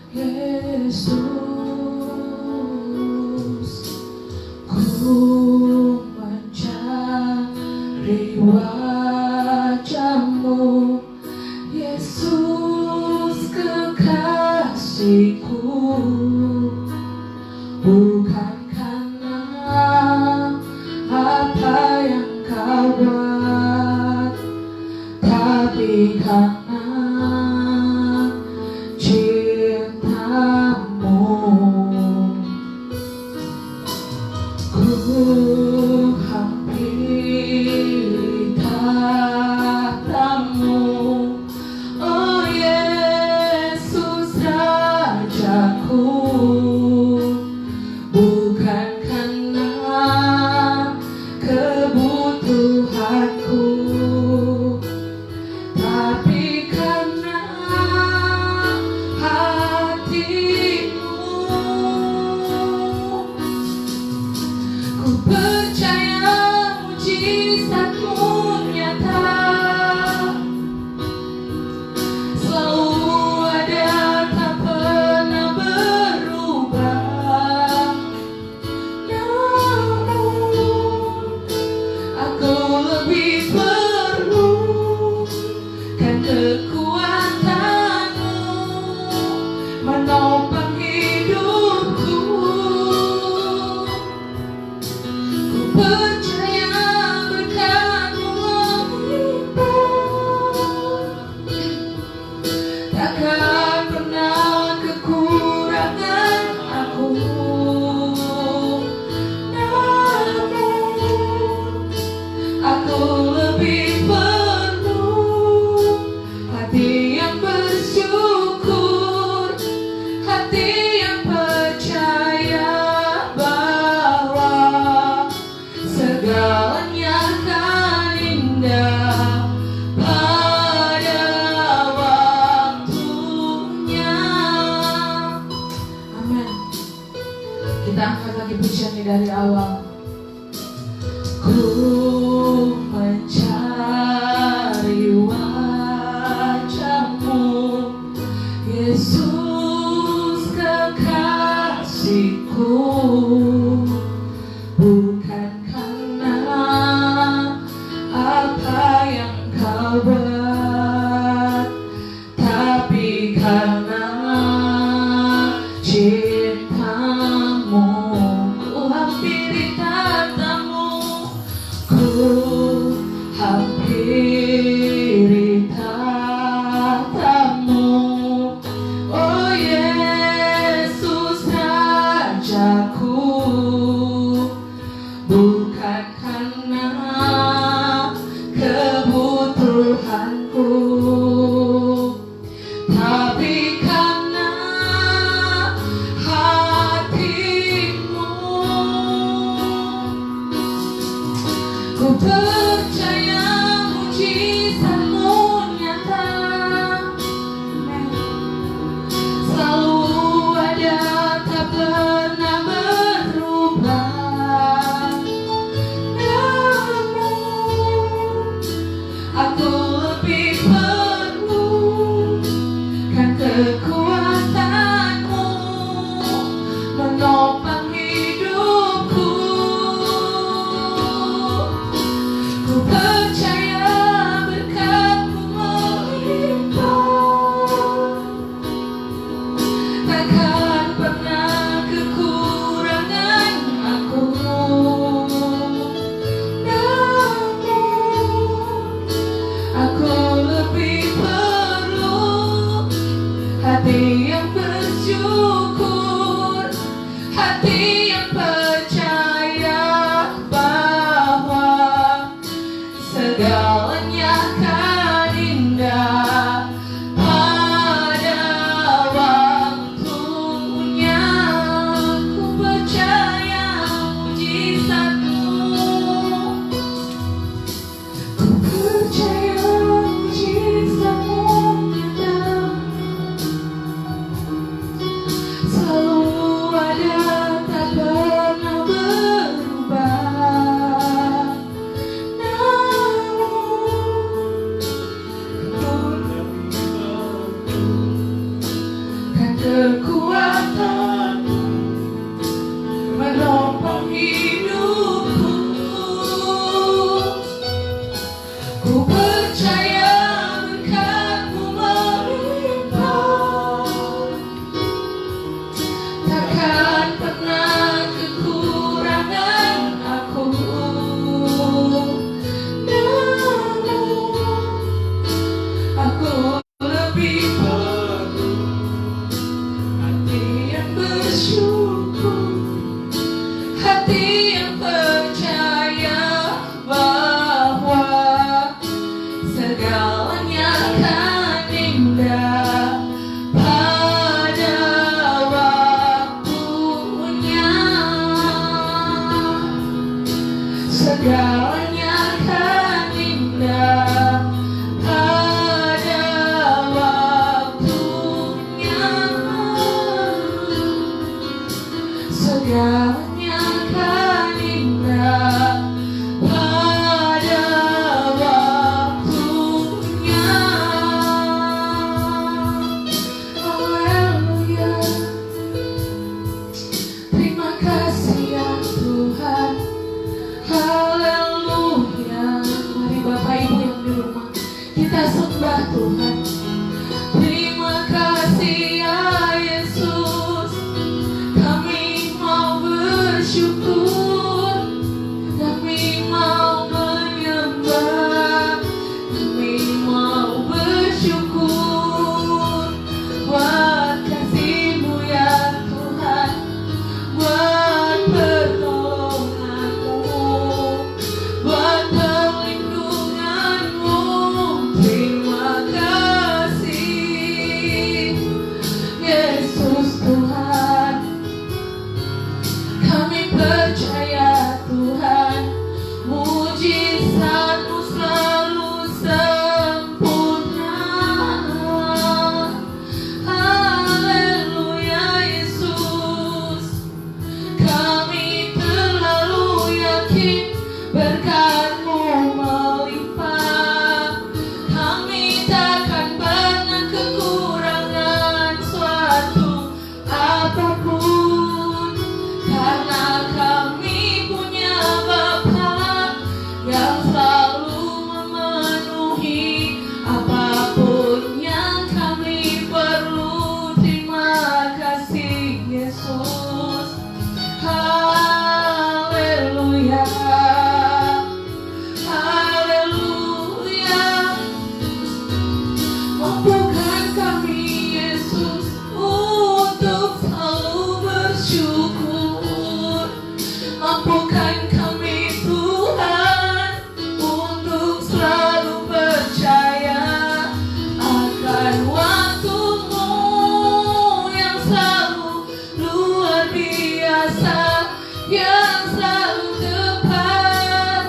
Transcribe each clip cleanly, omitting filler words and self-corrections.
Yesus, ku mencari wajah-Mu, Yesus kekasihku, bukan karena apa yang Kau buat, tapi karena cinta-Mu. Ku hampiri tahta-Mu, oh Yesus Rajaku, bukan karena kebutuhanku, tapi karena hati-Mu. Ku percaya mujizat-Mu nyata, selalu ada, tak pernah berubah. Namun aku lebih perlu kan kekuatan-Mu menopang hidupku. Ku percaya berkat-Mu melimpah, takkan pernah kekurangan aku. Namun aku lebih perlu hati yang bersyukur, hati yang percaya bahwa segalanya akan indah pada waktunya. Amin. Kita angkat lagi pujiannya dari awal. Ku mencari wajah-Mu, Yesus kekasihku, bukan karena apa yang Kau buat, tapi karena cinta-Mu. Ku hampiri tahta-Mu, ku hampiri tahta-Mu, oh Yesus Rajaku, bukan karena kebutuhanku, tapi karena hati-Mu. Ku percaya mujizat-Mu nyata, selalu ada, tak pernah berubah. Namun aku lebih perlu kan kekuatan-Mu menopang hidupku. Ku percaya berkat-Mu melimpah, takkan pernah kekurangan aku. Namun aku lebih perlu hati yang bersyukur, hati yang percaya bahwa segalanya akan indah pada waktunya. kekuatan menopang hidupku. Ku percaya berkat-Mu melimpah, takkan pernah kekurangan aku. Namun aku lebih perlu hati yang bersyukur, hati yang percaya bahwa segalanya akan indah pada waktunya. Segalanya akan indah pada waktunya. Segalanya akan indah pada waktunya. Haleluya. Terima kasih ya Tuhan. Haleluya. Mari Bapak Ibu yang di rumah, kita sembah Tuhan. Terima kasih ya Yesus. Kami mau bersyukur, kami mau menyembah, kami mau bersyukur buat kasih-Mu ya Tuhan, buat pertolongan-Mu, buat perlindungan-Mu. Terima kasih Yesus Tuhan. Kami percaya Tuhan, mujizat-Mu selalu sempurna. Haleluya Yesus. Kami terlalu yakin berkat-Mu melimpah. Kami takkan pernah kekurangan suatu apapun, karena kami punya Bapa yang selalu memenuhi apapun yang kami perlu. Terima kasih Yesus. Haleluya. Haleluya. Mampukan kami Yesus untuk selalu bersyukur. Mampukan kami Tuhan untuk selalu percaya akan waktu-Mu yang selalu luar biasa, yang selalu tepat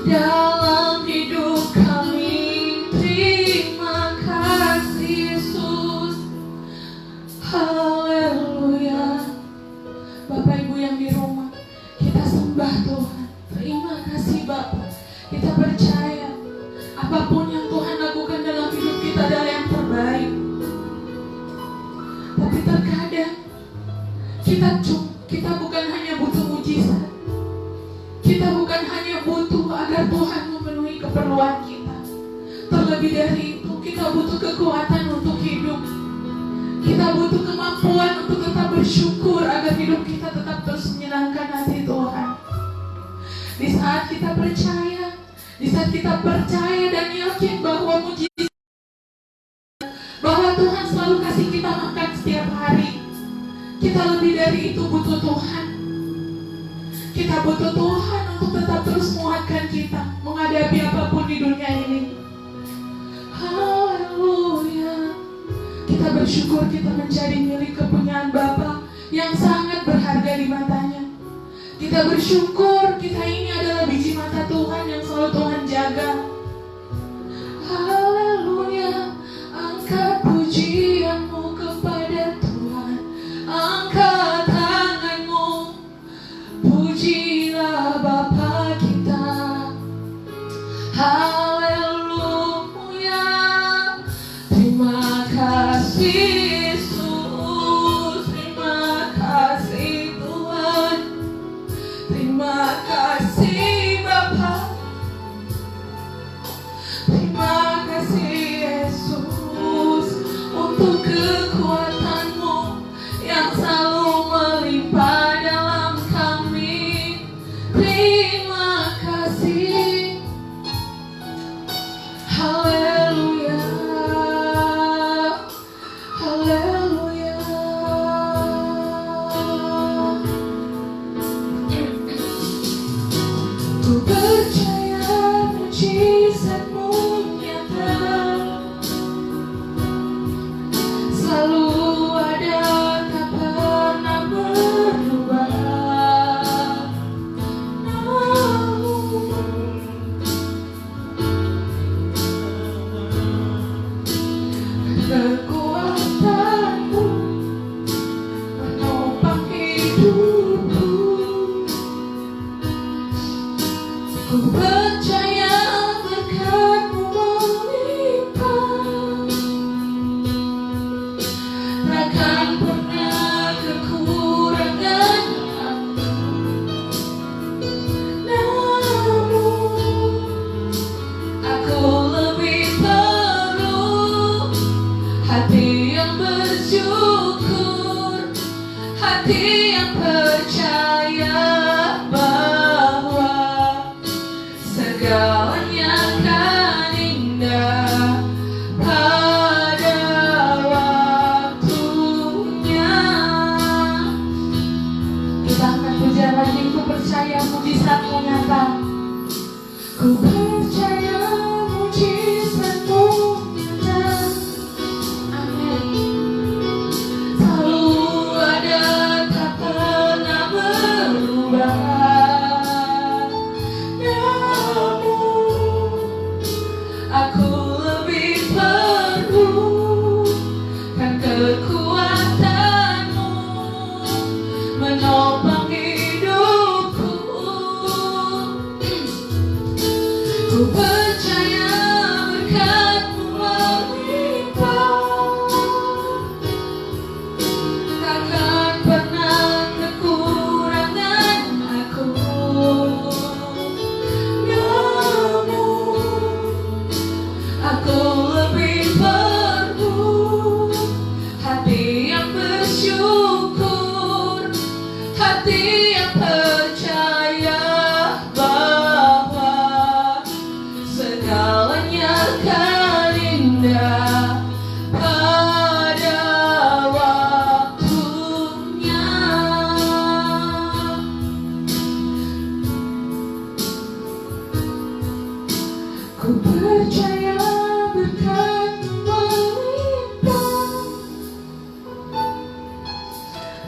dalam hidup kami. Terima kasih Yesus. Haleluya. Bapak Ibu yang di rumah, kita sembah Tuhan. Terima kasih Bapak. Kita percaya apapun yang Tuhan lakukan dalam hidup kita adalah yang terbaik. Tapi terkadang kita bukan hanya butuh mujizat, kita bukan hanya butuh agar Tuhan memenuhi keperluan kita. Terlebih dari itu, kita butuh kekuatan untuk hidup. Kita butuh kemampuan untuk tetap bersyukur agar hidup kita tetap terus menyenangkan hati Tuhan. Di saat kita percaya dan yakin bahwa mujizat, bahwa Tuhan selalu kasih kita makan setiap hari, kita lebih dari itu butuh Tuhan. Kita butuh Tuhan untuk tetap terus menguatkan kita menghadapi apapun di dunia ini. Haleluya. Kita bersyukur kita menjadi milik kepunyaan Bapa yang sangat berharga di matanya. Kita bersyukur kita ini adalah biji mata Tuhan yang selalu Tuhan jaga. Haleluya. Angkat pujian-Mu kepada Tuhan, angkat tangan-Mu, pujilah Bapa kita. Haleluya. Terima kasih butuh kekuatan-Mu yang selalu melimpah dalam kami. Terima kasih. Haleluya, haleluya. Ku percaya mujizat-Mu nyata, selalu ada, tak pernah berubah. Kekuatan-Mu menopang hidupku. Ku percaya berkat-Mu melimpah, takkan pernah kekurangan aku. Namun aku lebih perlu hati yang bersyukur, hati yang percaya bahwa segalanya akan indah pada waktunya. Kita akan pujian lagi. Ku percaya mujizat-Mu nyata. Ku percaya mujizat-Mu nyata. Amin. Selalu ada, tak pernah berubah. Namun aku lebih perlu kan kekuatan-Mu menopang hidupku. Ku percaya berkat-Mu melimpah, takkan pernah kekurangan aku. Namun aku lebih perlu hati yang bersyukur, hati yang percaya bahwa segalanya akan indah pada waktunya. Ku percaya berkat-Mu melimpah,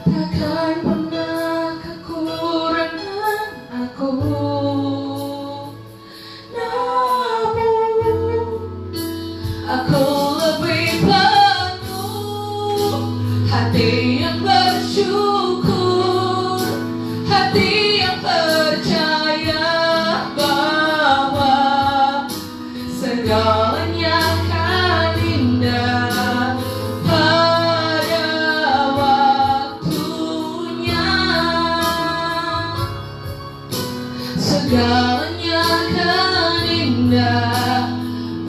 takkan pernah kekurangan aku. Namun aku lebih perlu hati yang bersyukur, hati yang percaya bahwa segalanya akan indah pada waktunya. Segalanya akan indah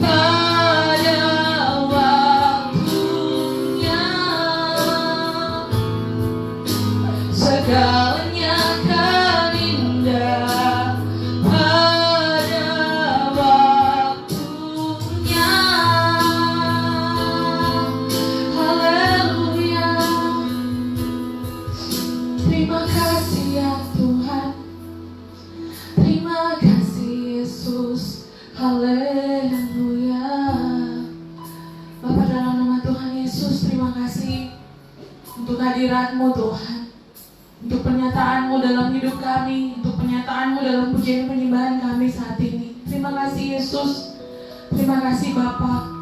pada waktunya. Segalanya akan indah pada waktunya. Haleluya. Terima kasih ya Tuhan. Terima kasih Yesus. Haleluya. Bapa, dalam nama Tuhan Yesus, terima kasih untuk hadirat-Mu Tuhan, untuk pernyataan-Mu dalam hidup kami, untuk pernyataan-Mu dalam pujian penyembahan kami saat ini. Terima kasih Yesus. Terima kasih Bapa.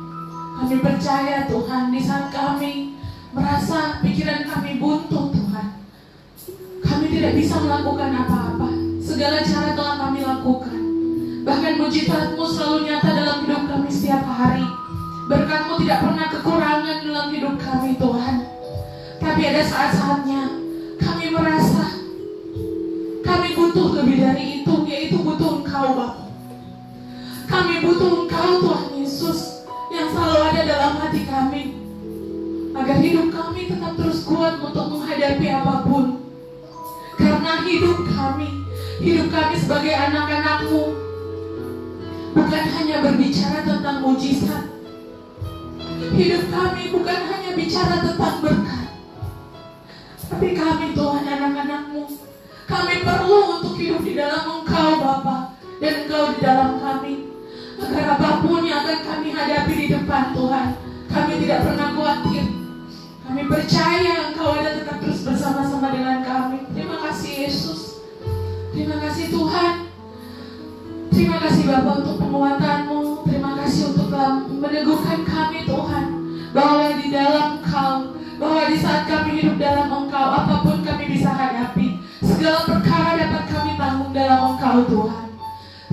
Kami percaya Tuhan, di saat kami merasa pikiran kami buntu Tuhan, kami tidak bisa melakukan apa-apa. Segala cara telah kami lakukan. Bahkan mujizat-Mu selalu nyata dalam hidup kami setiap hari. Berkat-Mu tidak pernah kekurangan dalam hidup kami Tuhan. Tapi ada saat-saatnya kami merasa kami butuh lebih dari itu, yaitu butuh Engkau Bapa. Kami butuh Engkau Tuhan Yesus yang selalu ada dalam hati kami. agar hidup kami tetap terus kuat untuk menghadapi apapun. Karena hidup kami sebagai anak-anak-Mu bukan hanya berbicara tentang mujizat. Hidup kami bukan hanya bicara tentang berkat, tapi kami Tuhan anak-anak-Mu, kami perlu untuk hidup di dalam Engkau Bapa, dan Engkau di dalam kami. Agar apapun yang akan kami hadapi di depan Tuhan, kami tidak pernah khawatir. Kami percaya Engkau ada tetap terus bersama-sama dengan kami. Terima kasih Yesus. Terima kasih Tuhan. Terima kasih Bapa untuk penguatan-Mu. Terima kasih untuk telah meneguhkan kami Tuhan, bahwa di dalam Engkau, bahwa di saat kami hidup dalam Engkau, apapun kami bisa hadapi. Segala perkara dapat kami tanggung dalam Engkau Tuhan.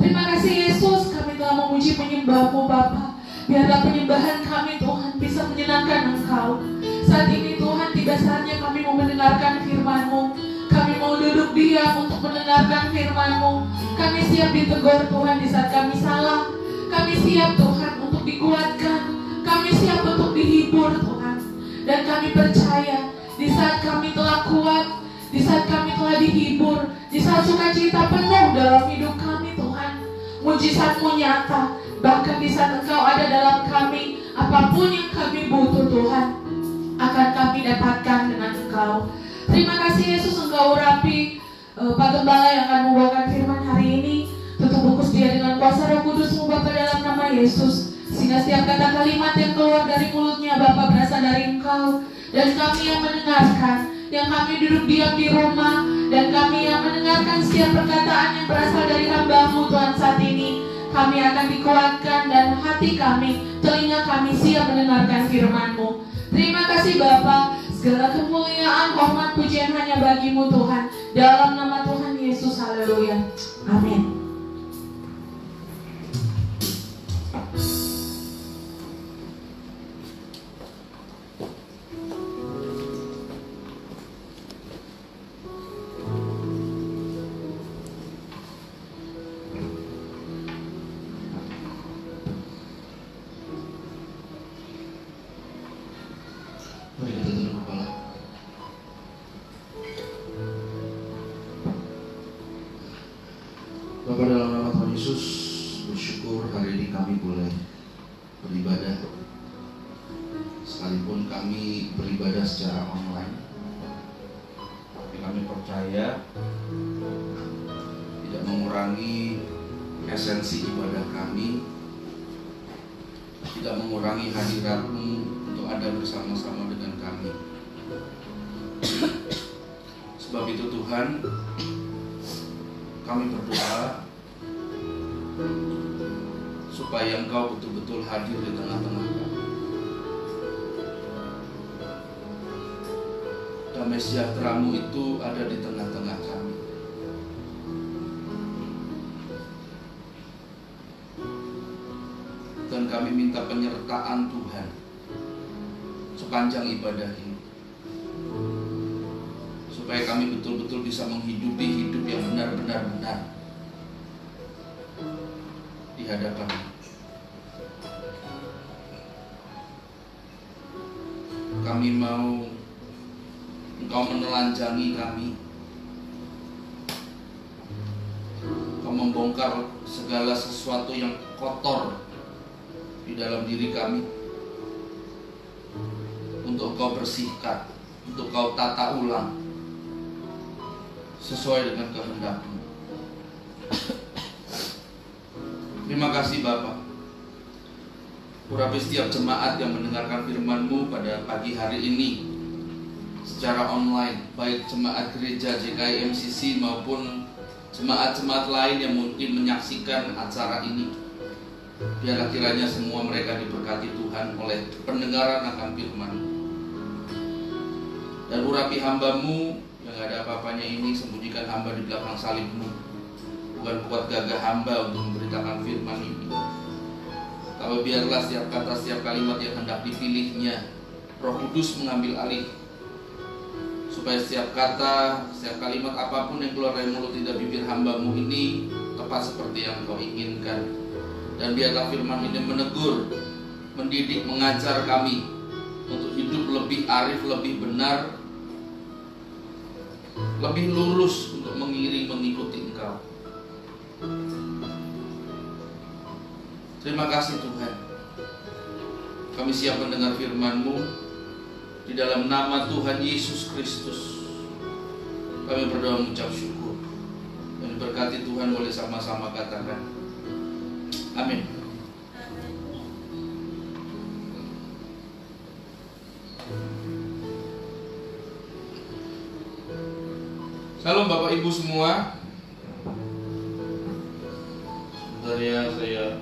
Terima kasih Yesus, kami telah memuji penyembah-Mu Bapa. Biarlah penyembahan kami Tuhan bisa menyenangkan Engkau. Saat ini Tuhan, tiba saatnya kami mau mendengarkan firman-Mu. Kami mau duduk diam untuk mendengarkan firman-Mu. Kami siap ditegur Tuhan di saat kami salah. Kami siap Tuhan untuk dikuatkan. Kami siap untuk dihibur Tuhan. Dan kami percaya di saat kami telah kuat, di saat kami telah dihibur, di saat sukacita penuh dalam hidup kami Tuhan, mujizat-Mu nyata. Bahkan di saat Engkau ada dalam kami, apapun yang kami butuh Tuhan akan kami dapatkan dengan Engkau. Terima kasih Yesus, Engkau urapi Pak Gembala yang akan membawakan firman hari ini. Tutup bungkus dia dengan kuasa Roh Kudus-Mu Bapa dalam nama Yesus, sehingga setiap kata kalimat yang keluar dari mulutnya Bapa berasal dari Engkau. Dan kami yang mendengarkan, yang kami duduk diam di rumah, dan kami yang mendengarkan setiap perkataan yang berasal dari hamba-Mu Tuhan saat ini, kami akan dikuatkan dan hati kami, telinga kami siap mendengarkan firman-Mu. Terima kasih Bapa. Segala kemuliaan, hormat, pujian hanya bagi-Mu Tuhan. Dalam nama Tuhan Yesus, haleluya. Amin. Mari kita tunduk kepala. Bapa dalam nama Tuhan Yesus, bersyukur hari ini kami boleh beribadah. Sekalipun kami beribadah secara online, tapi kami percaya tidak mengurangi esensi ibadah kami, tidak mengurangi hadirat-Mu untuk ada bersama-sama dengan kami. Sebab itu Tuhan, kami berdoa supaya Engkau betul-betul hadir di tengah-tengah kami. Damai sejahtera-Mu itu ada di tengah-tengah kami. Dan kami minta penyertaan Tuhan sepanjang ibadah ini, supaya kami betul-betul bisa menghidupi hidup yang benar-benar benar di hadapan-Mu. Kami mau Engkau menelanjangi kami, Engkau membongkar segala sesuatu yang kotor di dalam diri kami, untuk Kau bersihkan, untuk Kau tata ulang sesuai dengan kehendak-Mu. Terima kasih Bapa. Urapi setiap jemaat yang mendengarkan firman-Mu pada pagi hari ini secara online, baik jemaat gereja JKI MCC maupun jemaat-jemaat lain yang mungkin menyaksikan acara ini. Biarlah kiranya semua mereka diberkati Tuhan oleh pendengaran akan firman-Mu. Dan urapi hamba-Mu yang gak ada apa-apanya ini, sembunyikan hamba di belakang salib-Mu. Bukan kuat gagah hamba untuk memberitakan firman ini, tapi biarlah setiap kata, setiap kalimat yang hendak dipilihnya, Roh Kudus mengambil alih, supaya setiap kata, setiap kalimat apapun yang keluar dari mulut tidak bibir hamba-Mu ini tepat seperti yang Kau inginkan. Dan biarlah firman ini menegur, mendidik, mengajar kami untuk hidup lebih arif, lebih benar, lebih lurus untuk mengiring mengikuti Engkau. Terima kasih Tuhan. Kami siap mendengar firman-Mu di dalam nama Tuhan Yesus Kristus. Kami berdoa mengucap syukur. Dan berkati Tuhan, boleh sama-sama katakan amin. Salam Bapak Ibu semua. Sebentar ya, saya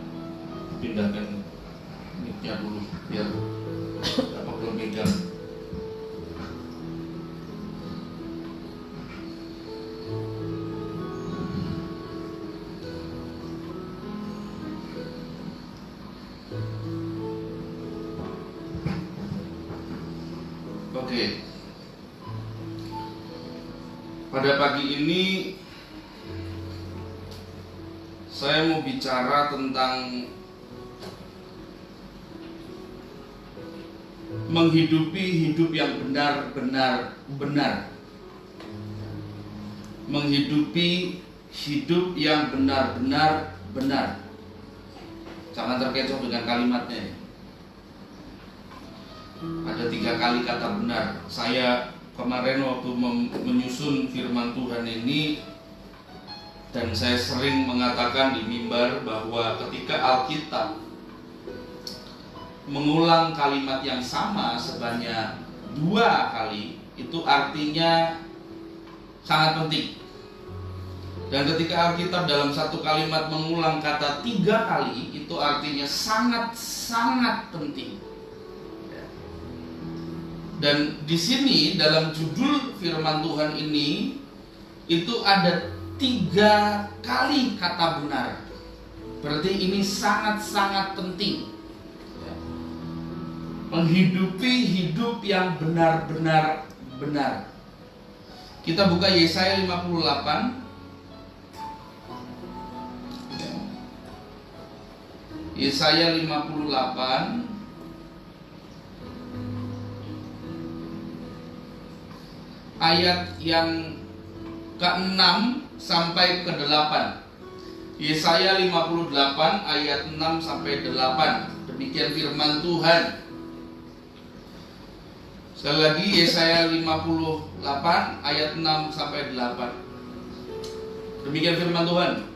pindahkan mic-nya dulu biar dapat belum megang. Oke. Pada pagi ini saya mau bicara tentang menghidupi hidup yang benar-benar benar. Menghidupi hidup yang benar-benar benar. Jangan terkecoh dengan kalimatnya. Ada 3 kali kata benar. Saya kemarin waktu menyusun firman Tuhan ini, dan saya sering mengatakan di mimbar bahwa ketika Alkitab mengulang kalimat yang sama sebanyak 2 kali, itu artinya sangat penting. Dan ketika Alkitab dalam satu kalimat mengulang kata 3 kali, itu artinya sangat-sangat penting. Dan di sini dalam judul firman Tuhan ini itu ada 3 kali kata benar. Berarti ini sangat-sangat penting. Menghidupi hidup yang benar-benar benar. Kita buka Yesaya 58. Yesaya 58 ayat yang ke-6 sampai ke-8. Yesaya 58 ayat 6 sampai 8. Demikian firman Tuhan. Sekali lagi Yesaya 58 ayat 6 sampai 8. Demikian firman Tuhan.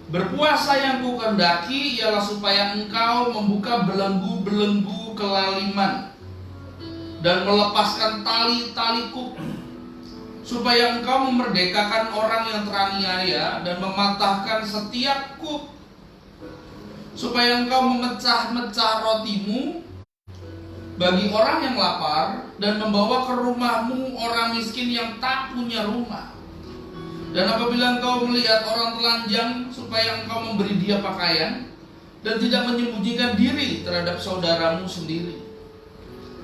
Berpuasa yang kukehendaki ialah supaya engkau membuka belenggu-belenggu kelaliman dan melepaskan tali-tali kup, supaya engkau memerdekakan orang yang teraniaya dan mematahkan setiap kup, supaya engkau memecah-mecah rotimu bagi orang yang lapar dan membawa ke rumahmu orang miskin yang tak punya rumah. Dan apabila engkau melihat orang telanjang, supaya engkau memberi dia pakaian dan tidak menyembunyikan diri terhadap saudaramu sendiri.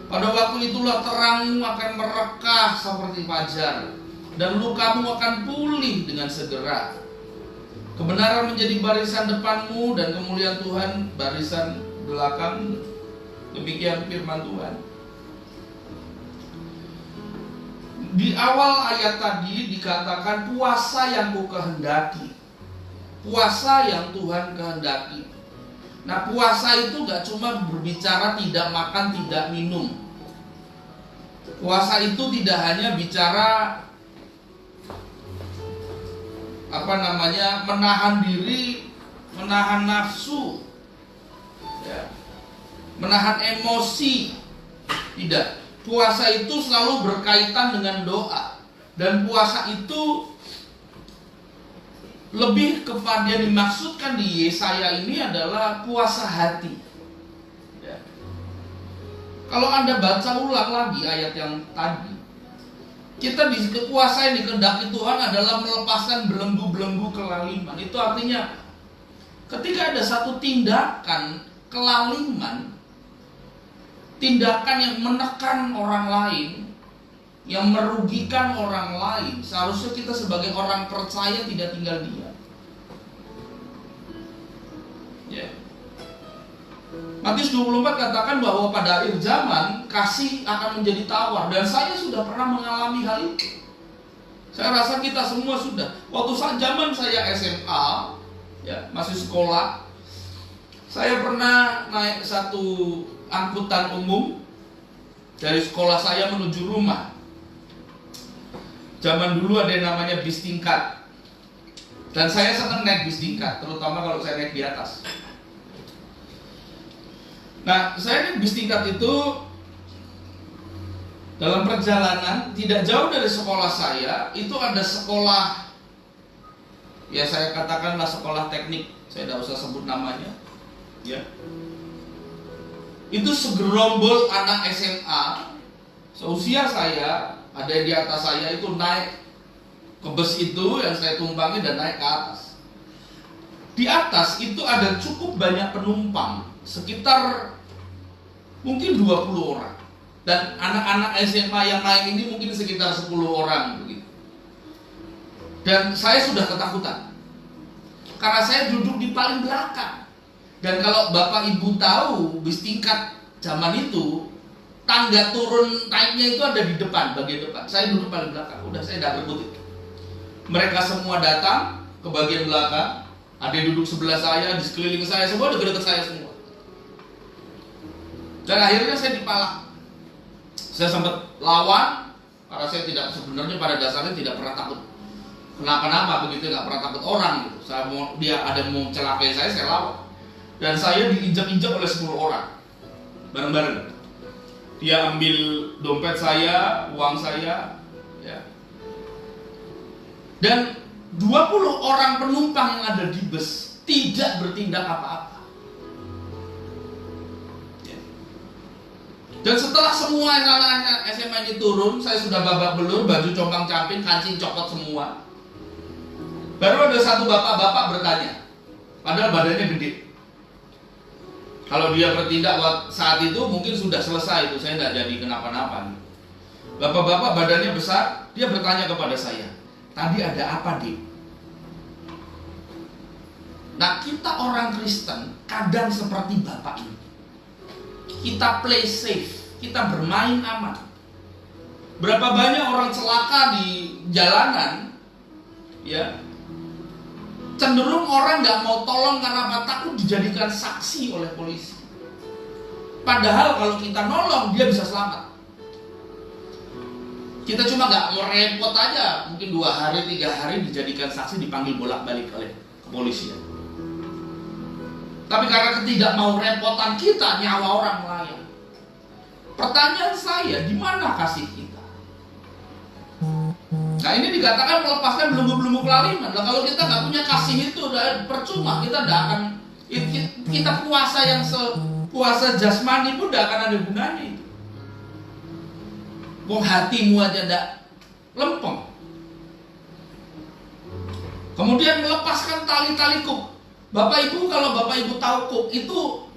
Pada waktu itulah terangmu akan merekah seperti fajar, dan lukamu akan pulih dengan segera. Kebenaran menjadi barisan depanmu, dan kemuliaan Tuhan barisan belakangmu. Demikian firman Tuhan. Di awal ayat tadi dikatakan puasa yang kukehendaki. Puasa yang Tuhan kehendaki. Nah, puasa itu gak cuma berbicara tidak makan, tidak minum. Puasa itu tidak hanya bicara menahan diri, menahan nafsu, ya, menahan emosi. Tidak. Puasa itu selalu berkaitan dengan doa. Dan puasa itu lebih kepada yang dimaksudkan di Yesaya ini adalah puasa hati. Ya. Kalau Anda baca ulang lagi ayat yang tadi, kita di puasa yang dikehendaki Tuhan adalah melepaskan belenggu-belenggu kelaliman. Itu artinya ketika ada satu tindakan kelaliman, tindakan yang menekan orang lain, yang merugikan orang lain, seharusnya kita sebagai orang percaya tidak tinggal diam. Ya. Matius 24 katakan bahwa pada akhir zaman kasih akan menjadi tawar, dan saya sudah pernah mengalami hal itu. Saya rasa kita semua sudah. Waktu saat zaman saya SMA, ya, masih sekolah, saya pernah naik satu angkutan umum dari sekolah saya menuju rumah. Zaman dulu ada yang namanya bis tingkat, dan saya senang naik bis tingkat, terutama kalau saya naik di atas. Nah, saya naik bis tingkat itu dalam perjalanan tidak jauh dari sekolah saya, itu ada sekolah, ya saya katakanlah sekolah teknik, saya tidak usah sebut namanya, ya. Itu segerombol anak SMA seusia saya, ada yang di atas saya, itu naik ke bus itu yang saya tumpangi dan naik ke atas. Di atas itu ada cukup banyak penumpang, sekitar mungkin 20 orang. Dan anak-anak SMA yang naik ini mungkin sekitar 10 orang begitu. Dan saya sudah ketakutan, karena saya duduk di paling belakang. Dan kalau Bapak Ibu tahu, bis tingkat zaman itu tangga turun naiknya itu ada di depan, bagian depan. Saya duduk paling belakang, udah saya tidak berebut. Mereka semua datang ke bagian belakang, ada yang duduk sebelah saya, di sekeliling saya, semua dekat-dekat saya semua. Dan akhirnya saya dipalak. Saya sempat lawan, karena saya tidak, sebenarnya pada dasarnya tidak pernah takut kenapa-napa begitu, nggak pernah takut orang gitu. Dia ada mau celakai saya lawan. Dan saya diinjak-injak oleh 10 orang bareng-bareng. Dia ambil dompet saya, uang saya, ya. Dan 20 orang penumpang yang ada di bus tidak bertindak apa-apa. Dan setelah semua anak-anak SMA ini turun, saya sudah babak belur, baju compang-camping, kancing copot semua. Baru ada satu bapak-bapak bertanya, padahal badannya gede. Kalau dia bertindak saat itu mungkin sudah selesai itu, saya tidak jadi kenapa-napa. Bapak-bapak badannya besar, dia bertanya kepada saya, tadi ada apa, Dik? Nah, kita orang Kristen kadang seperti bapak ini. Kita play safe, kita bermain aman. Berapa banyak orang celaka di jalanan, ya, cenderung orang nggak mau tolong karena takut dijadikan saksi oleh polisi. Padahal kalau kita nolong, dia bisa selamat. Kita cuma nggak mau repot aja, mungkin 2 hari, 3 hari dijadikan saksi, dipanggil bolak-balik oleh kepolisian. Tapi karena tidak mau repotan kita, nyawa orang melayang. Pertanyaan saya, di mana kasih kita? Nah, ini dikatakan melepaskan belenggu-belenggu kelaliman. Nah, kalau kita nggak punya kasih itu, udah percuma. Kita tidak akan, kita puasa yang puasa jasmani pun tidak akan ada gunanya itu. Wong hatimu aja tidak lempeng. Kemudian melepaskan tali-tali kuk. Bapak Ibu, kalau Bapak Ibu tahu kuk itu,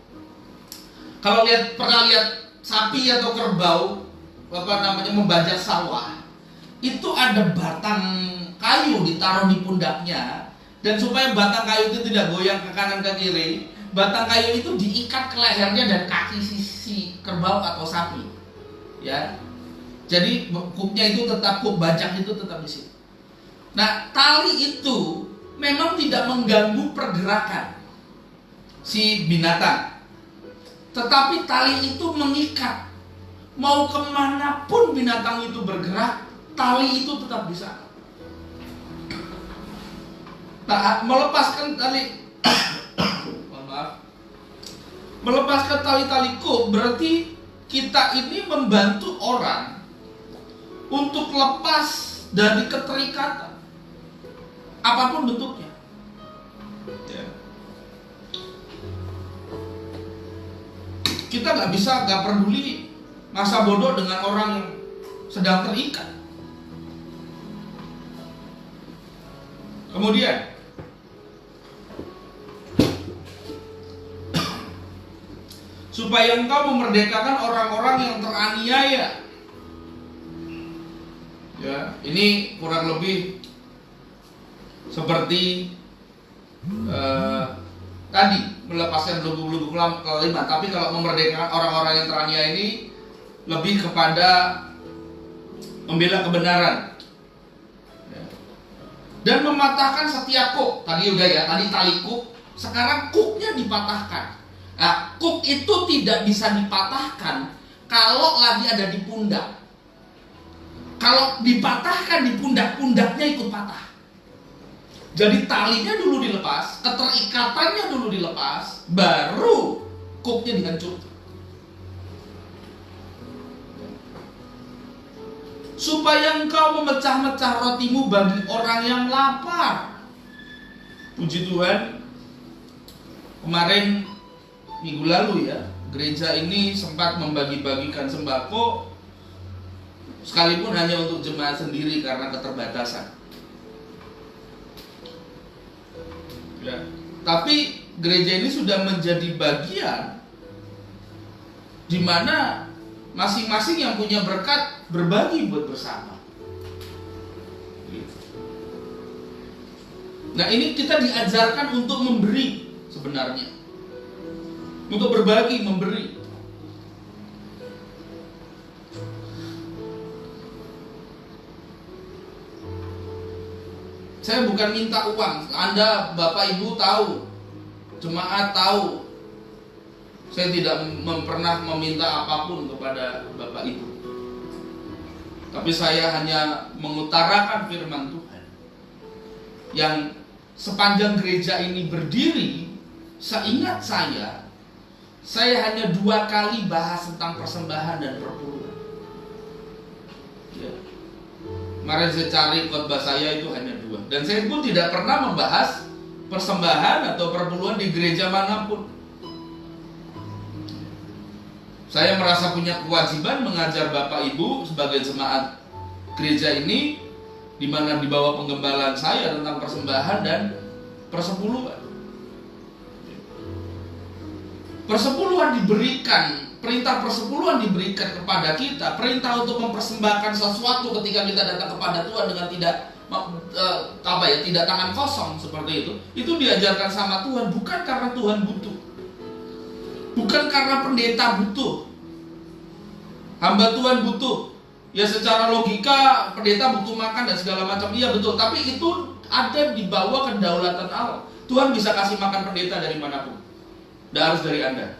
kalau pernah lihat sapi atau kerbau, membajak sawah, itu ada batang kayu ditaruh di pundaknya, dan supaya batang kayu itu tidak goyang ke kanan ke kiri, batang kayu itu diikat ke lehernya dan kaki si kerbau atau sapi, ya. Jadi kuknya itu tetap, kuk bajak itu tetap di situ. Nah, tali itu memang tidak mengganggu pergerakan si binatang, tetapi tali itu mengikat. Mau kemanapun binatang itu bergerak, tali itu tetap bisa. Nah, melepaskan tali melepaskan tali-tali kuk berarti kita ini membantu orang untuk lepas dari keterikatan apapun bentuknya. Ya. Kita nggak peduli masa bodoh dengan orang yang sedang terikat. Kemudian supaya engkau memerdekakan orang-orang yang teraniaya. Ya, ini kurang lebih seperti tadi melepaskan belenggu-belenggu kelima, tapi kalau memerdekakan orang-orang yang teraniaya ini lebih kepada membela kebenaran dan mematahkan setiap kuk. Tadi udah ya, tadi tali kuk, sekarang kuknya dipatahkan. Nah, kuk itu tidak bisa dipatahkan kalau lagi ada di pundak. Kalau dipatahkan di pundak, pundaknya ikut patah. Jadi talinya dulu dilepas, keterikatannya dulu dilepas, baru kuknya dihancurkan. Supaya engkau memecah-mecah rotimu bagi orang yang lapar. Puji Tuhan, kemarin minggu lalu ya, gereja ini sempat membagi-bagikan sembako, sekalipun hanya untuk jemaat sendiri karena keterbatasan. Ya. Tapi gereja ini sudah menjadi bagian di mana masing-masing yang punya berkat berbagi buat bersama. Nah, ini kita diajarkan untuk memberi sebenarnya, untuk berbagi, memberi. Saya bukan minta uang. Anda, Bapak Ibu tahu, jemaat tahu, saya tidak pernah meminta apapun kepada Bapak Ibu. Tapi saya hanya mengutarakan firman Tuhan yang sepanjang gereja ini berdiri, seingat saya hanya 2 kali bahas tentang persembahan dan perpuluhan. Ya. Kemarin saya cari khotbah saya itu hanya 2, dan saya pun tidak pernah membahas persembahan atau perpuluhan di gereja manapun. Saya merasa punya kewajiban mengajar Bapak Ibu sebagai jemaat gereja ini, di mana di bawah penggembalaan saya, tentang persembahan dan persepuluhan. Persepuluhan diberikan, perintah persepuluhan diberikan kepada kita, perintah untuk mempersembahkan sesuatu ketika kita datang kepada Tuhan dengan tidak tangan kosong seperti itu diajarkan sama Tuhan, bukan karena Tuhan butuh, bukan karena pendeta butuh, hamba Tuhan butuh. Ya secara logika pendeta butuh makan dan segala macam, iya betul, tapi itu ada di bawah kedaulatan Allah. Tuhan bisa kasih makan pendeta dari manapun, tidak harus dari Anda.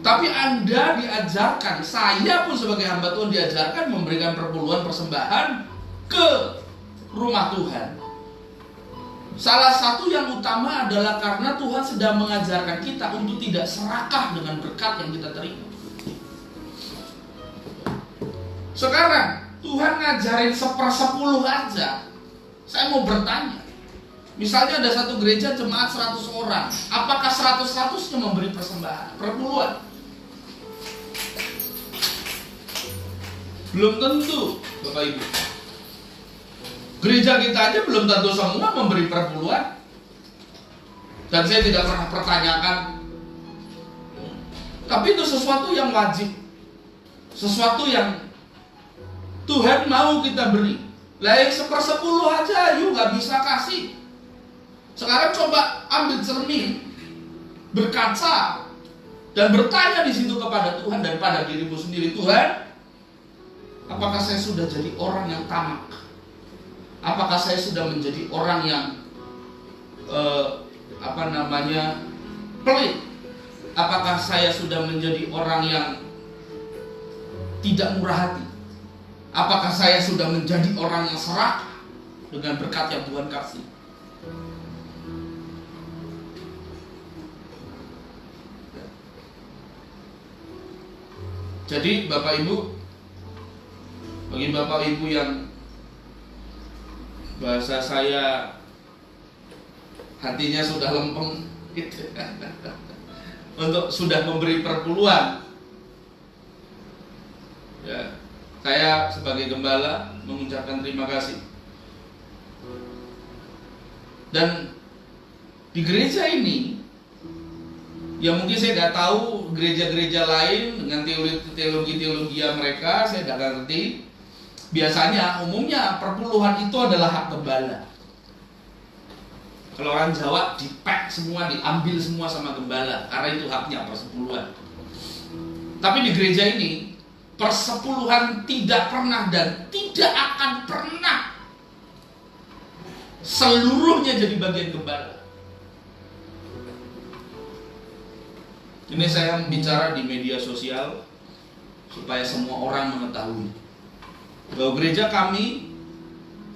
Tapi Anda diajarkan, saya pun sebagai hamba Tuhan diajarkan memberikan perpuluhan persembahan ke rumah Tuhan. Salah satu yang utama adalah karena Tuhan sedang mengajarkan kita untuk tidak serakah dengan berkat yang kita terima. Sekarang Tuhan ngajarin 1/10 aja. Saya mau bertanya, misalnya ada satu gereja jemaat 100 orang, apakah 100-100-nya memberi persembahan, perpuluhan? Belum tentu, Bapak Ibu. Gereja kita aja belum tentu semua memberi perpuluhan. Dan saya tidak pernah pertanyakan. Tapi itu sesuatu yang wajib, sesuatu yang Tuhan mau kita beri. Lah yang 1/10 aja yuk gak bisa kasih. Sekarang coba ambil cermin, berkaca, dan bertanya di situ kepada Tuhan dan pada dirimu sendiri. Tuhan, apakah saya sudah jadi orang yang tamak? Apakah saya sudah menjadi orang yang pelit? Apakah saya sudah menjadi orang yang tidak murah hati? Apakah saya sudah menjadi orang yang serakah dengan berkat yang Tuhan kasih? Jadi Bapak Ibu, bagi Bapak Ibu yang bahasa saya hatinya sudah lempeng gitu, untuk sudah memberi perpuluhan, ya, saya sebagai gembala mengucapkan terima kasih. Dan di gereja ini, ya mungkin saya nggak tahu gereja-gereja lain dengan teologi mereka, saya nggak ngerti. Biasanya, umumnya perpuluhan itu adalah hak gembala. Kalau orang Jawa dipek semua, diambil semua sama gembala, karena itu haknya persepuluhan. Tapi di gereja ini persepuluhan tidak pernah dan tidak akan pernah seluruhnya jadi bagian gembala. Ini saya bicara di media sosial supaya semua orang mengetahui bahwa gereja kami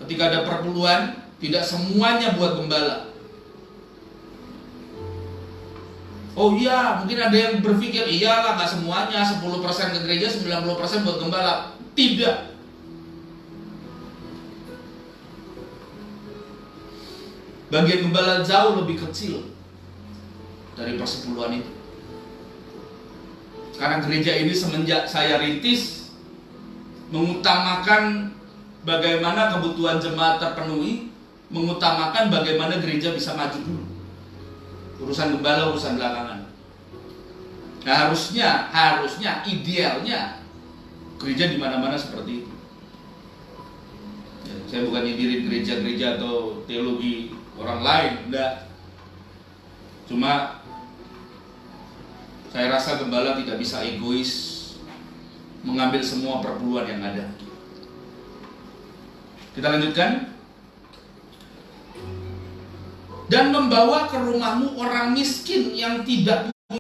ketika ada perpuluhan tidak semuanya buat gembala. Oh iya, mungkin ada yang berpikir iyalah nggak semuanya 10% ke gereja, 90% buat gembala. Tidak. Bagian gembala jauh lebih kecil dari persepuluhan itu. Karena gereja ini semenjak saya rintis mengutamakan bagaimana kebutuhan jemaat terpenuhi, mengutamakan bagaimana gereja bisa maju dulu. Urusan gembala, urusan belakangan. Nah, harusnya, idealnya gereja di mana-mana seperti itu. Ya, saya bukan nyindirin gereja-gereja atau teologi orang lain, enggak. Cuma saya rasa gembala tidak bisa egois mengambil semua perpuluhan yang ada. Kita lanjutkan. Dan membawa ke rumahmu orang miskin yang tidak punya.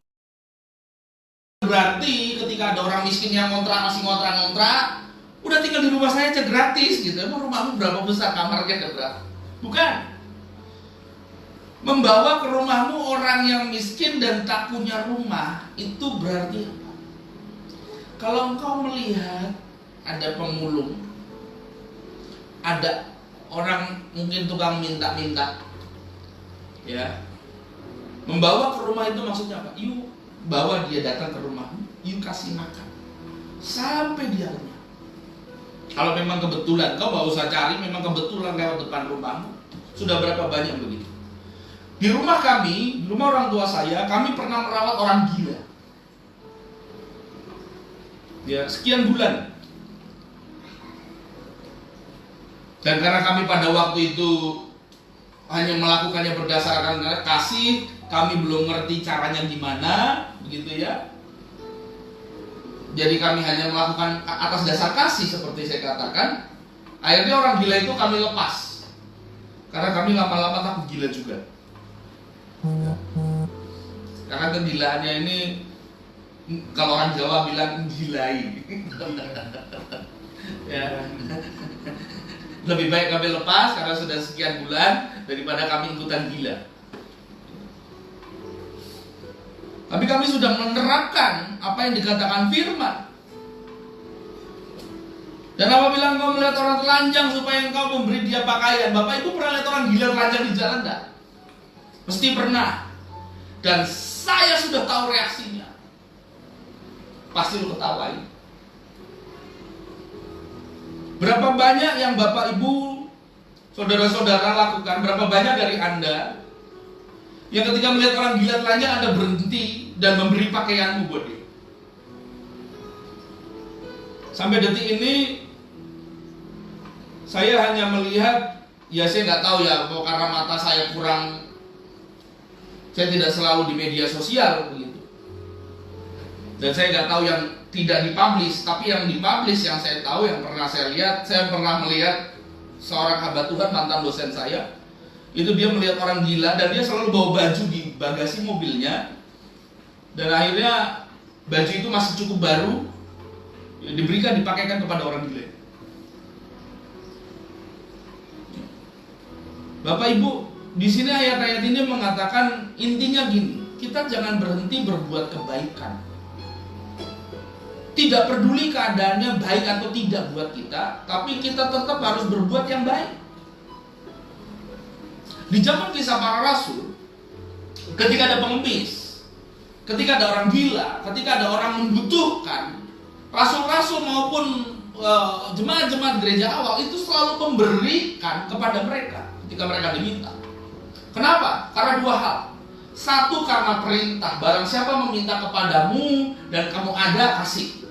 Berarti ketika ada orang miskin yang masih ngontrak, udah tinggal di rumah saya aja gratis gitu. Emang rumahmu berapa besar, kamarnya ada berapa? Bukan. Membawa ke rumahmu orang yang miskin dan tak punya rumah, itu berarti apa? Kalau engkau melihat ada pemulung, ada orang mungkin tukang minta-minta, ya, membawa ke rumah itu maksudnya apa? Yuk bawa dia datang ke rumahmu, yuk kasih makan sampai dia kenyang. Kalau memang kebetulan, kau gak usah cari, memang kebetulan lewat depan rumahmu. Sudah berapa banyak begitu? Di rumah kami, di rumah orang tua saya, kami pernah merawat orang gila. Ya, sekian bulan. Dan karena kami pada waktu itu hanya melakukannya berdasarkan kasih, kami belum ngerti caranya gimana, begitu ya. Jadi kami hanya melakukan atas dasar kasih seperti saya katakan. Akhirnya orang gila itu kami lepas. Karena kami lama-lama takut gila juga. Karena kegilaannya ini, kalau orang Jawa bilang gilai. Ya. Lebih baik kami lepas karena sudah sekian bulan daripada kami ikutan gila. Tapi kami sudah menerapkan apa yang dikatakan firman. Dan apabila engkau melihat orang telanjang supaya engkau memberi dia pakaian. Bapak Ibu pernah lihat orang gila telanjang di jalan enggak? Mesti pernah. Dan saya sudah tahu reaksinya. Pasti lu ketawain. Berapa banyak yang Bapak Ibu, saudara-saudara lakukan, berapa banyak dari Anda yang ketika melihat orang gila telanjang Anda berhenti dan memberi pakaianmu buat dia. Sampai detik ini saya hanya melihat, ya saya nggak tahu ya, karena mata saya kurang, saya tidak selalu di media sosial begitu. Dan saya nggak tahu yang tidak dipublish, tapi yang dipublish yang saya tahu, yang pernah saya lihat, saya pernah melihat seorang hamba Tuhan, mantan dosen saya, itu dia melihat orang gila dan dia selalu bawa baju di bagasi mobilnya, dan akhirnya baju itu masih cukup baru, diberikan, dipakaikan kepada orang gila. Bapak Ibu, di sini ayat-ayat ini mengatakan intinya gini, kita jangan berhenti berbuat kebaikan. Tidak peduli keadaannya baik atau tidak buat kita, tapi kita tetap harus berbuat yang baik. Di zaman kisah para rasul, ketika ada pengemis, ketika ada orang gila, ketika ada orang membutuhkan, rasul-rasul maupun jemaat-jemaat gereja awal itu selalu memberikan kepada mereka ketika mereka diminta. Kenapa? Karena dua hal. Satu, karena perintah, barang siapa meminta kepadamu dan kamu ada, kasih.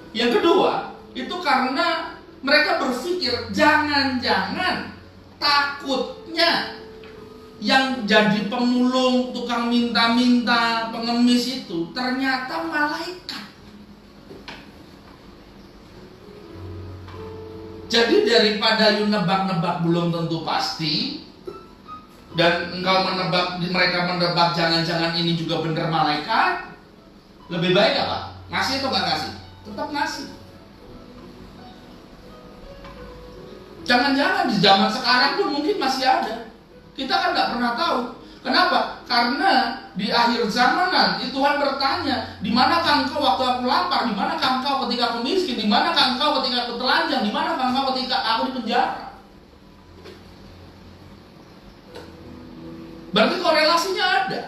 Yang kedua, itu karena mereka berpikir jangan-jangan takutnya yang jadi pemulung, tukang minta-minta, pengemis itu ternyata malaikat. Jadi daripada you nebak-nebak belum tentu pasti, dan engkau mereka menebak jangan-jangan ini juga benar malaikat, lebih baik apa? Ngasih atau nggak ngasih? Tetap ngasih. Jangan-jangan di zaman sekarang pun mungkin masih ada. Kita kan nggak pernah tahu. Kenapa? Karena di akhir zaman nanti Tuhan bertanya, di manakah engkau waktu aku lapar? Di manakah engkau ketika aku miskin? Di manakah engkau ketika aku telanjang? Di manakah engkau ketika aku di penjara? Berarti korelasinya ada.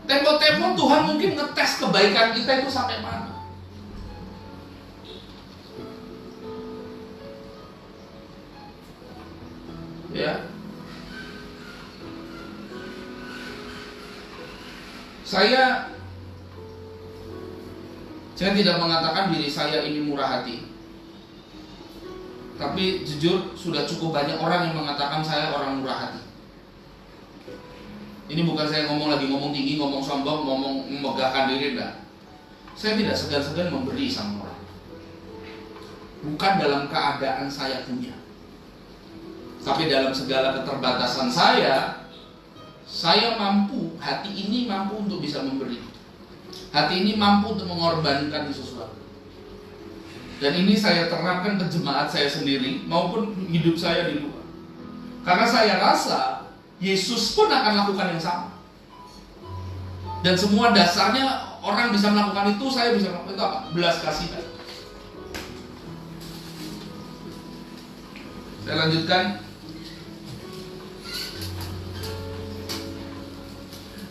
Tempo-tempo Tuhan mungkin ngetes kebaikan kita itu sampai mana. Ya. Saya tidak mengatakan diri saya ini murah hati. Tapi jujur sudah cukup banyak orang yang mengatakan saya orang murah hati. Ini bukan saya lagi ngomong tinggi, ngomong sombong, ngomong memegahkan diri, enggak. Saya tidak segan-segan memberi sama orang. Bukan dalam keadaan saya punya, tapi dalam segala keterbatasan saya mampu, hati ini mampu untuk bisa memberi. Hati ini mampu untuk mengorbankan sesuatu. Dan ini saya terapkan ke jemaat saya sendiri maupun hidup saya di luar. Karena saya rasa Yesus pun akan lakukan yang sama. Dan semua dasarnya orang bisa melakukan itu, saya bisa melakukan itu apa? Belas kasihan. Saya lanjutkan.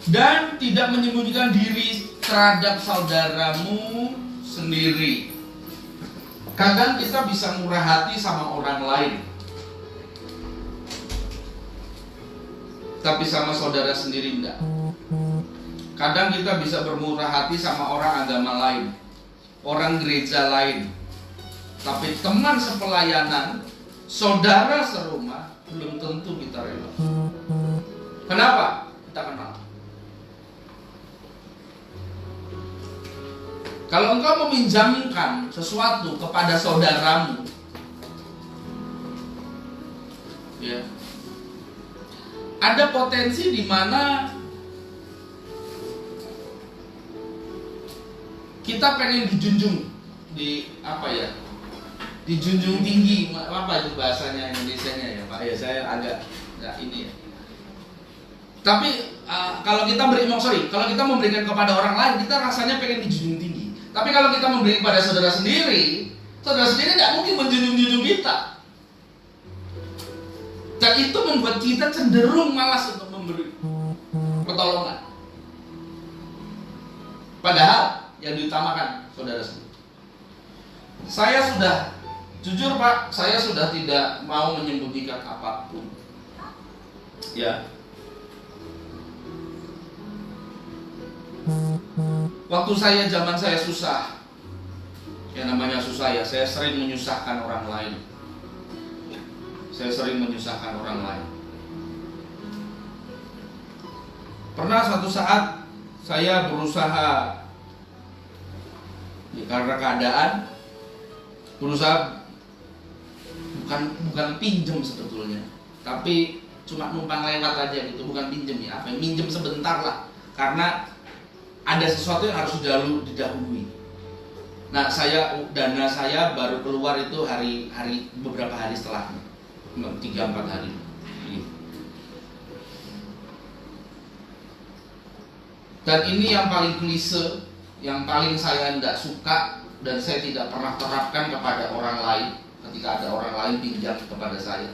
Dan tidak menyembunyikan diri terhadap saudaramu sendiri. Kadang kita bisa murah hati sama orang lain, tapi sama saudara sendiri enggak. Kadang kita bisa bermurah hati sama orang agama lain, orang gereja lain, tapi teman sepelayanan, saudara serumah, belum tentu kita rela. Kenapa? Kita kenal. Kalau engkau meminjamkan sesuatu kepada saudaramu, ya, ada potensi di mana kita pengen dijunjung, dijunjung tinggi, apa itu bahasanya Indonesianya ya Pak? Ya saya agak ini ya. Tapi kalau kita memberikan kepada orang lain, kita rasanya pengen dijunjung tinggi. Tapi kalau kita memberi kepada saudara sendiri tidak mungkin menjunjung kita. Dan itu membuat kita cenderung malas untuk memberi pertolongan. Padahal yang diutamakan saudara sendiri. Saya sudah, jujur Pak, saya sudah tidak mau menyembunyikan apapun. Ya. Waktu zaman saya susah, ya namanya susah ya, saya sering menyusahkan orang lain. Pernah suatu saat saya berusaha, ya karena keadaan, bukan pinjam sebetulnya, tapi cuma numpang lewat aja gitu, bukan pinjam ya, minjem sebentar lah, karena ada sesuatu yang harus didahului. Nah, dana saya baru keluar itu beberapa hari setelahnya, 3-4 hari. Dan ini yang paling klise, yang paling saya tidak suka dan saya tidak pernah terapkan kepada orang lain ketika ada orang lain pinjam kepada saya.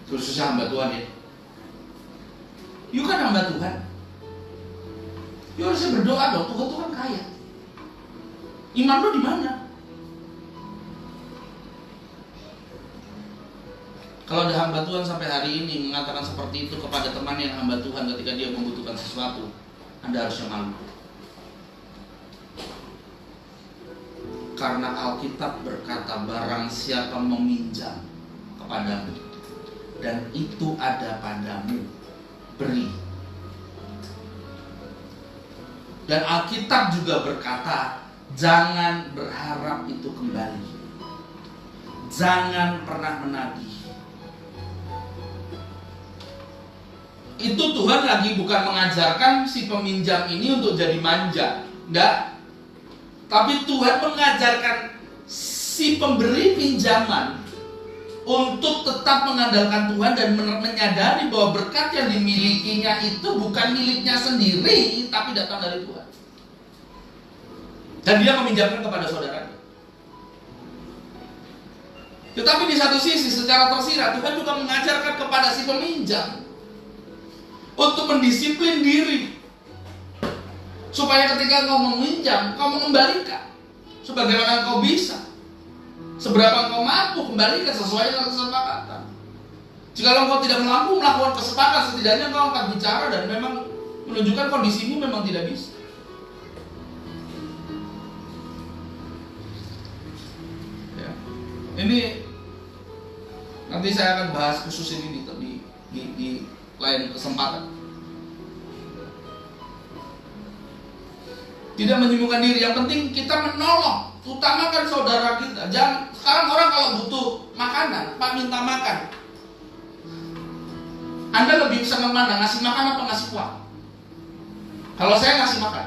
Khususnya hamba Tuhan ya. You kan hamba Tuhan. You harusnya berdoa dong, Tuhan kaya. Iman lo di mana? Kalau ada hamba Tuhan sampai hari ini mengatakan seperti itu kepada teman yang hamba Tuhan ketika dia membutuhkan sesuatu, Anda harusnya malu. Karena Alkitab berkata, barang siapa meminjam kepadamu dan itu ada padamu, beri. Dan Alkitab juga berkata, jangan berharap itu kembali. Jangan pernah menagih. Itu Tuhan lagi bukan mengajarkan si peminjam ini untuk jadi manja, enggak. Tapi Tuhan mengajarkan si pemberi pinjaman untuk tetap mengandalkan Tuhan dan menyadari bahwa berkat yang dimilikinya itu bukan miliknya sendiri, tapi datang dari Tuhan. Dan dia meminjamkan kepada saudaranya. Tetapi di satu sisi secara tersirat Tuhan juga mengajarkan kepada si peminjam untuk mendisiplin diri, supaya ketika kau meminjam, kau mengembalikan sebagaimana kau bisa. Seberapa engkau mampu, kembalikan sesuai dengan kesepakatan. Jika engkau tidak mampu melakukan kesepakatan, setidaknya engkau akan bicara dan memang menunjukkan kondisimu memang tidak bisa. Ya. Ini nanti saya akan bahas khusus ini di lain kesempatan. Tidak menyibukkan diri, yang penting kita menolong, utamakan saudara kita. Jangan, sekarang orang kalau butuh makanan, Pak minta makan, Anda lebih senang mana, ngasih makan apa ngasih uang? Kalau saya ngasih makan,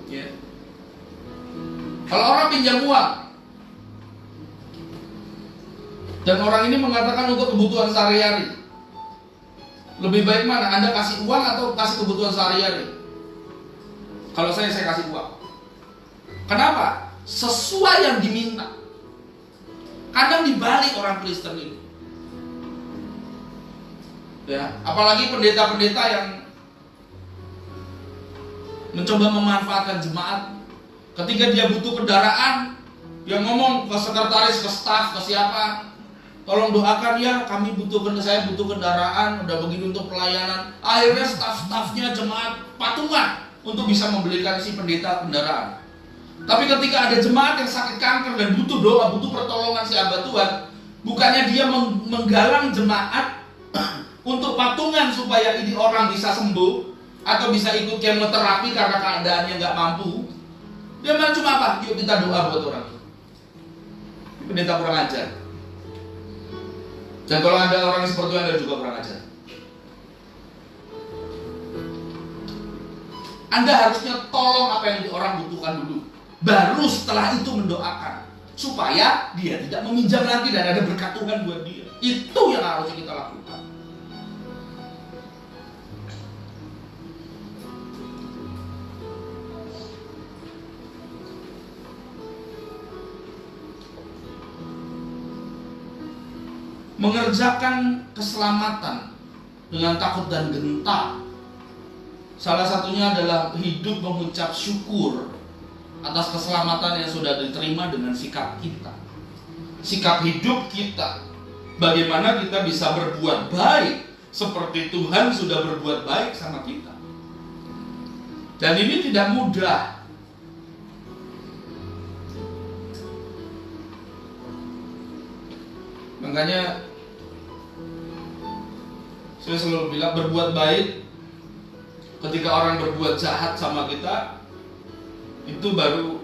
ya. Kalau orang pinjam uang dan orang ini mengatakan untuk kebutuhan sehari-hari, lebih baik mana? Anda kasih uang atau kasih kebutuhan sehari-hari? Kalau saya kasih uang. Kenapa? Sesuai yang diminta. Kadang dibalik orang Kristen ini. Ya, apalagi pendeta-pendeta yang mencoba memanfaatkan jemaat. Ketika dia butuh kendaraan, dia ngomong ke sekretaris, ke staf, ke siapa, tolong doakan ya, saya butuh kendaraan, udah begini untuk pelayanan. Akhirnya staf-stafnya jemaat patungan untuk bisa membelikan si pendeta kendaraan. Tapi ketika ada jemaat yang sakit kanker dan butuh doa, butuh pertolongan si hamba Tuhan, bukannya dia menggalang jemaat untuk patungan supaya ini orang bisa sembuh atau bisa ikut kemoterapi karena keadaannya nggak mampu, dia malah cuma apa? Yuk kita doa buat orang. Pendeta kurang ajar. Dan kalau ada orang seperti itu, Anda juga kurang ajar. Anda harusnya tolong apa yang orang butuhkan dulu, baru setelah itu mendoakan supaya dia tidak meminjam lagi dan ada berkat Tuhan buat dia. Itu yang harus kita lakukan. Mengerjakan keselamatan dengan takut dan gentar, salah satunya adalah hidup mengucap syukur atas keselamatan yang sudah diterima dengan sikap kita, sikap hidup kita. Bagaimana kita bisa berbuat baik seperti Tuhan sudah berbuat baik sama kita. Dan ini tidak mudah. Makanya saya selalu bilang, berbuat baik ketika orang berbuat jahat sama kita, itu baru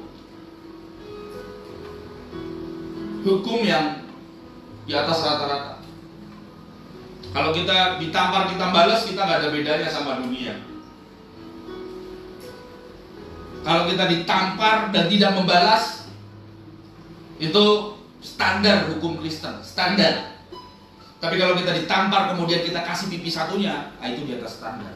hukum yang di atas rata-rata. Kalau kita ditampar, kita balas, kita gak ada bedanya sama dunia. Kalau kita ditampar dan tidak membalas, itu standar hukum Kristen, standar. Tapi kalau kita ditampar kemudian kita kasih pipi satunya, itu di atas standar.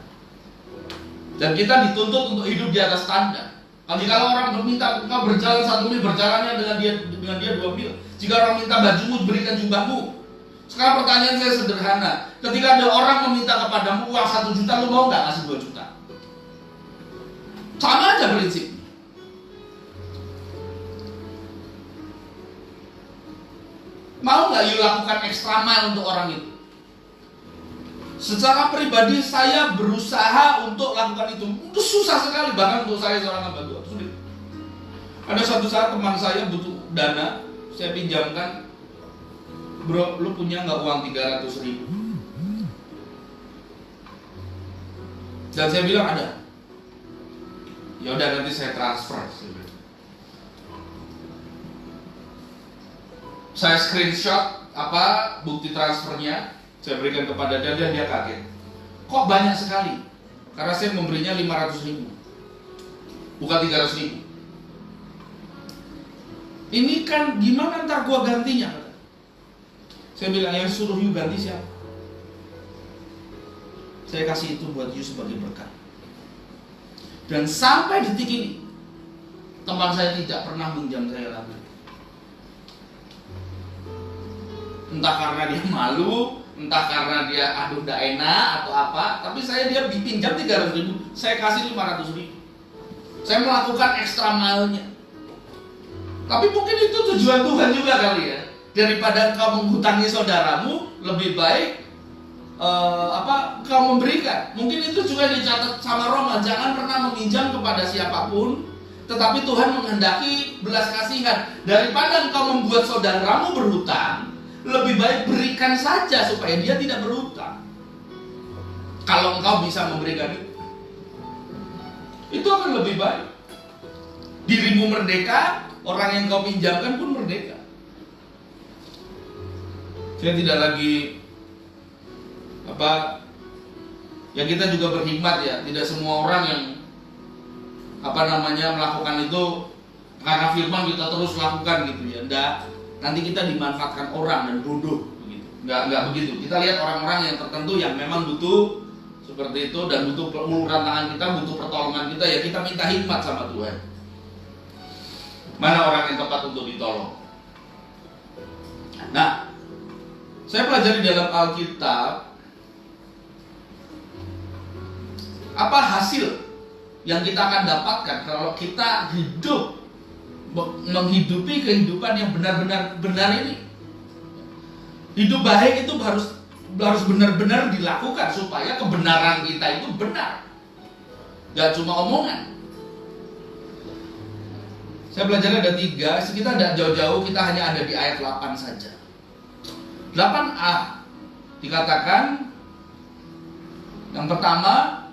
Dan kita dituntut untuk hidup di atas standar. Kalau orang meminta engkau berjalan 1 mil, berjalannya dengan dia 2 mil. Jika orang minta bajumu, berikan jubahmu. Sekarang pertanyaan saya sederhana. Ketika ada orang meminta kepadamu uang 1 juta, lu mau nggak kasih 2 juta? Sama aja prinsip. Mau nggak you lakukan extra mile untuk orang itu? Secara pribadi saya berusaha untuk untuk lakukan itu susah sekali, bahkan untuk saya seorang hamba Tuhan sulit. Ada suatu saat teman saya butuh dana, saya pinjamkan, bro, lu punya nggak uang 300.000? Dan saya bilang ada. Ya udah nanti saya transfer. Saya screenshot bukti transfernya, saya berikan kepada dia dan dia kaget. Kok banyak sekali? Karena saya memberinya 500.000, bukan 300.000. Ini kan gimana ntar gua gantinya? Saya bilang, yang suruh you ganti siapa? Saya kasih itu buat you sebagai berkat. Dan sampai detik ini teman saya tidak pernah minjam saya lagi. Entah karena dia malu, entah karena dia aduh udah enak atau apa, tapi dia pinjam 300.000, saya kasih 500.000. Saya melakukan ekstra mile-nya. Tapi mungkin itu tujuan Tuhan juga kali ya. Daripada engkau menghutangi saudaramu, lebih baik kau memberikan. Mungkin itu juga dicatat sama Roma, jangan pernah meminjam kepada siapapun, tetapi Tuhan menghendaki belas kasihan. Daripada engkau membuat saudaramu berhutang, lebih baik berikan saja supaya dia tidak berhutang. Kalau engkau bisa memberikan itu akan lebih baik. Dirimu merdeka, orang yang kau pinjamkan pun merdeka. Saya tidak lagi ya kita juga berhikmat ya, tidak semua orang yang melakukan itu karena firman kita terus lakukan gitu ya. Enggak, nanti kita dimanfaatkan orang dan bodoh begitu. Enggak begitu. Kita lihat orang-orang yang tertentu yang memang butuh seperti itu dan butuh uluran tangan kita, butuh pertolongan kita, ya kita minta hikmat sama Tuhan. Mana orang yang tepat untuk ditolong? Nah, saya pelajari dalam Alkitab apa hasil yang kita akan dapatkan kalau kita menghidupi kehidupan yang benar-benar benar ini. Hidup baik itu harus benar-benar dilakukan supaya kebenaran kita itu benar, gak cuma omongan. Saya belajar ada 3, kita tidak jauh-jauh, kita hanya ada di ayat 8 saja. 8a dikatakan, yang pertama,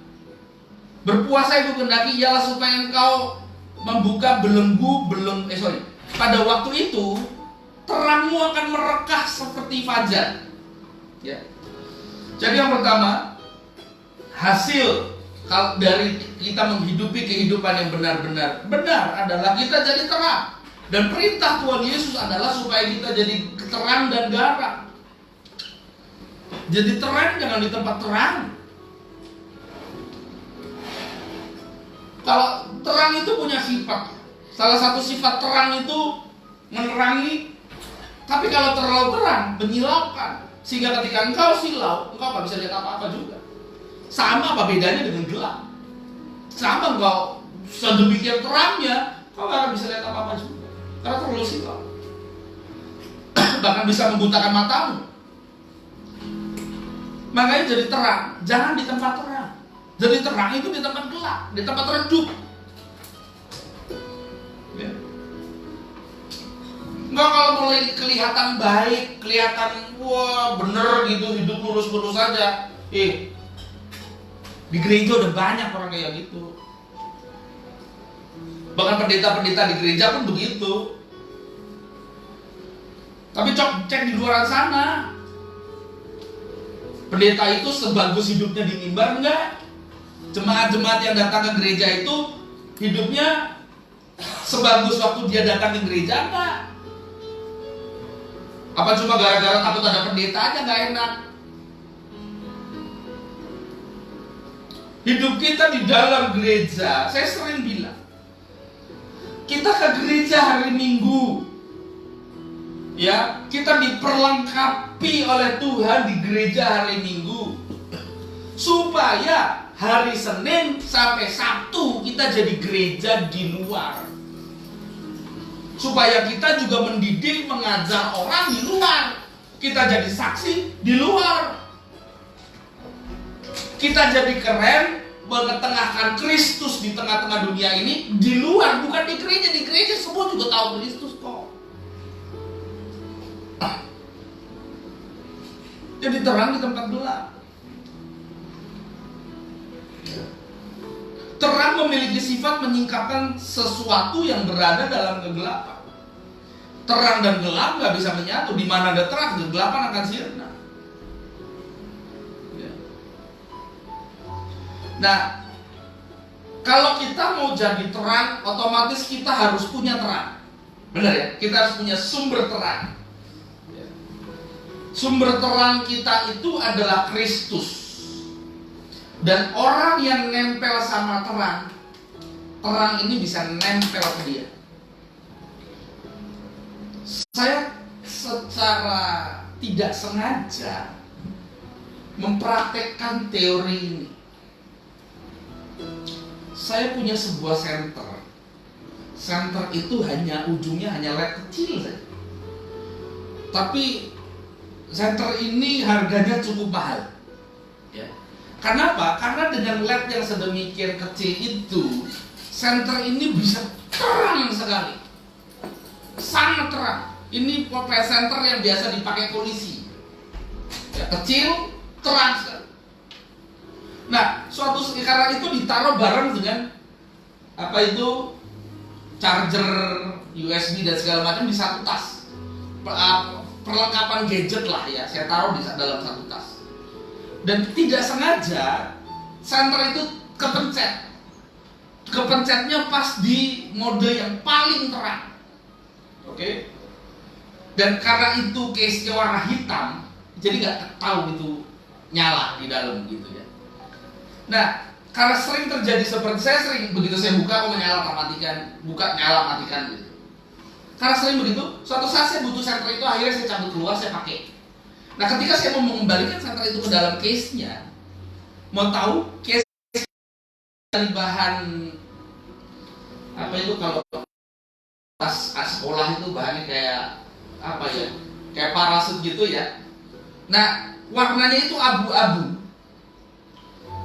berpuasa itu kendaki ialah supaya engkau membuka pada waktu itu terangmu akan merekah seperti fajar. Ya. Jadi yang pertama, hasil dari kita menghidupi kehidupan yang benar-benar benar adalah kita jadi terang. Dan perintah Tuhan Yesus adalah supaya kita jadi terang dan garam. Jadi terang, jangan di tempat terang. Kalau terang itu punya sifat, salah satu sifat terang itu menerangi. Tapi kalau terlalu terang, menyilaukan, sehingga ketika engkau silau, engkau gak bisa lihat apa-apa juga. Sama apa bedanya dengan gelap? Sama engkau sedemikian terangnya, engkau gak akan bisa lihat apa-apa juga, karena terlalu silau. Bahkan bisa membutakan matamu. Makanya jadi terang, jangan di tempat terang. Jadi terang itu di tempat gelap, di tempat redup. Ya. Enggak, kalau mulai kelihatan baik, kelihatan wah bener gitu, hidup lurus-lurus saja. Di gereja udah banyak orang kayak gitu. Bahkan pendeta-pendeta di gereja pun begitu. Tapi cek di luar sana, pendeta itu sebagus hidupnya di mimbar enggak? Jemaat-jemaat yang datang ke gereja itu hidupnya sebagus waktu dia datang ke gereja enggak? Apa cuma gara-gara takut ada pendeta aja enggak enak? Hidup kita di dalam gereja, saya sering bilang, kita ke gereja hari Minggu, ya, kita diperlengkapi oleh Tuhan di gereja hari Minggu, supaya hari Senin sampai Sabtu kita jadi gereja di luar, supaya kita juga mendidik, mengajar orang di luar, kita jadi saksi di luar. Kita jadi keren, menyatakan Kristus di tengah-tengah dunia ini, di luar, bukan di gereja. Di gereja semua juga tahu Kristus kok. Jadi terang di tempat gelap. Terang memiliki sifat menyingkapkan sesuatu yang berada dalam kegelapan. Terang dan gelap gak bisa menyatu. Di mana ada terang, kegelapan akan sirna. Nah, kalau kita mau jadi terang, otomatis kita harus punya terang. Benar ya? Kita harus punya sumber terang. Sumber terang kita itu adalah Kristus. Dan orang yang nempel sama terang, terang ini bisa nempel ke dia. Saya secara tidak sengaja mempraktekkan teori ini. Saya punya sebuah senter. Senter itu ujungnya hanya led kecil saja. Tapi senter ini harganya cukup mahal. Ya. Kenapa? Karena dengan led yang sedemikian kecil itu, senter ini bisa terang sekali. Sangat terang. Ini presenter yang biasa dipakai polisi. Ya, kecil, terang sekali. Nah, karena itu ditaruh bareng dengan charger USB dan segala macam di satu tas. Perlengkapan gadget lah ya, saya taruh di dalam satu tas. Dan tidak sengaja senter itu kepencet. Kepencetnya pas di mode yang paling terang. Oke? Dan karena itu case-nya warna hitam, jadi nggak tahu itu nyala di dalam gitu ya. Nah, karena sering terjadi seperti saya sering begitu saya buka menyala matikan, buka nyala matikan gitu. Karena sering begitu, suatu saat saya butuh senter itu, akhirnya saya cabut keluar, saya pakai. Nah, ketika saya mau mengembalikan senter itu ke dalam case-nya, mau tahu case dari bahan kalau tas sekolah itu bahannya kayak kayak parasut gitu ya. Nah, warnanya itu abu-abu.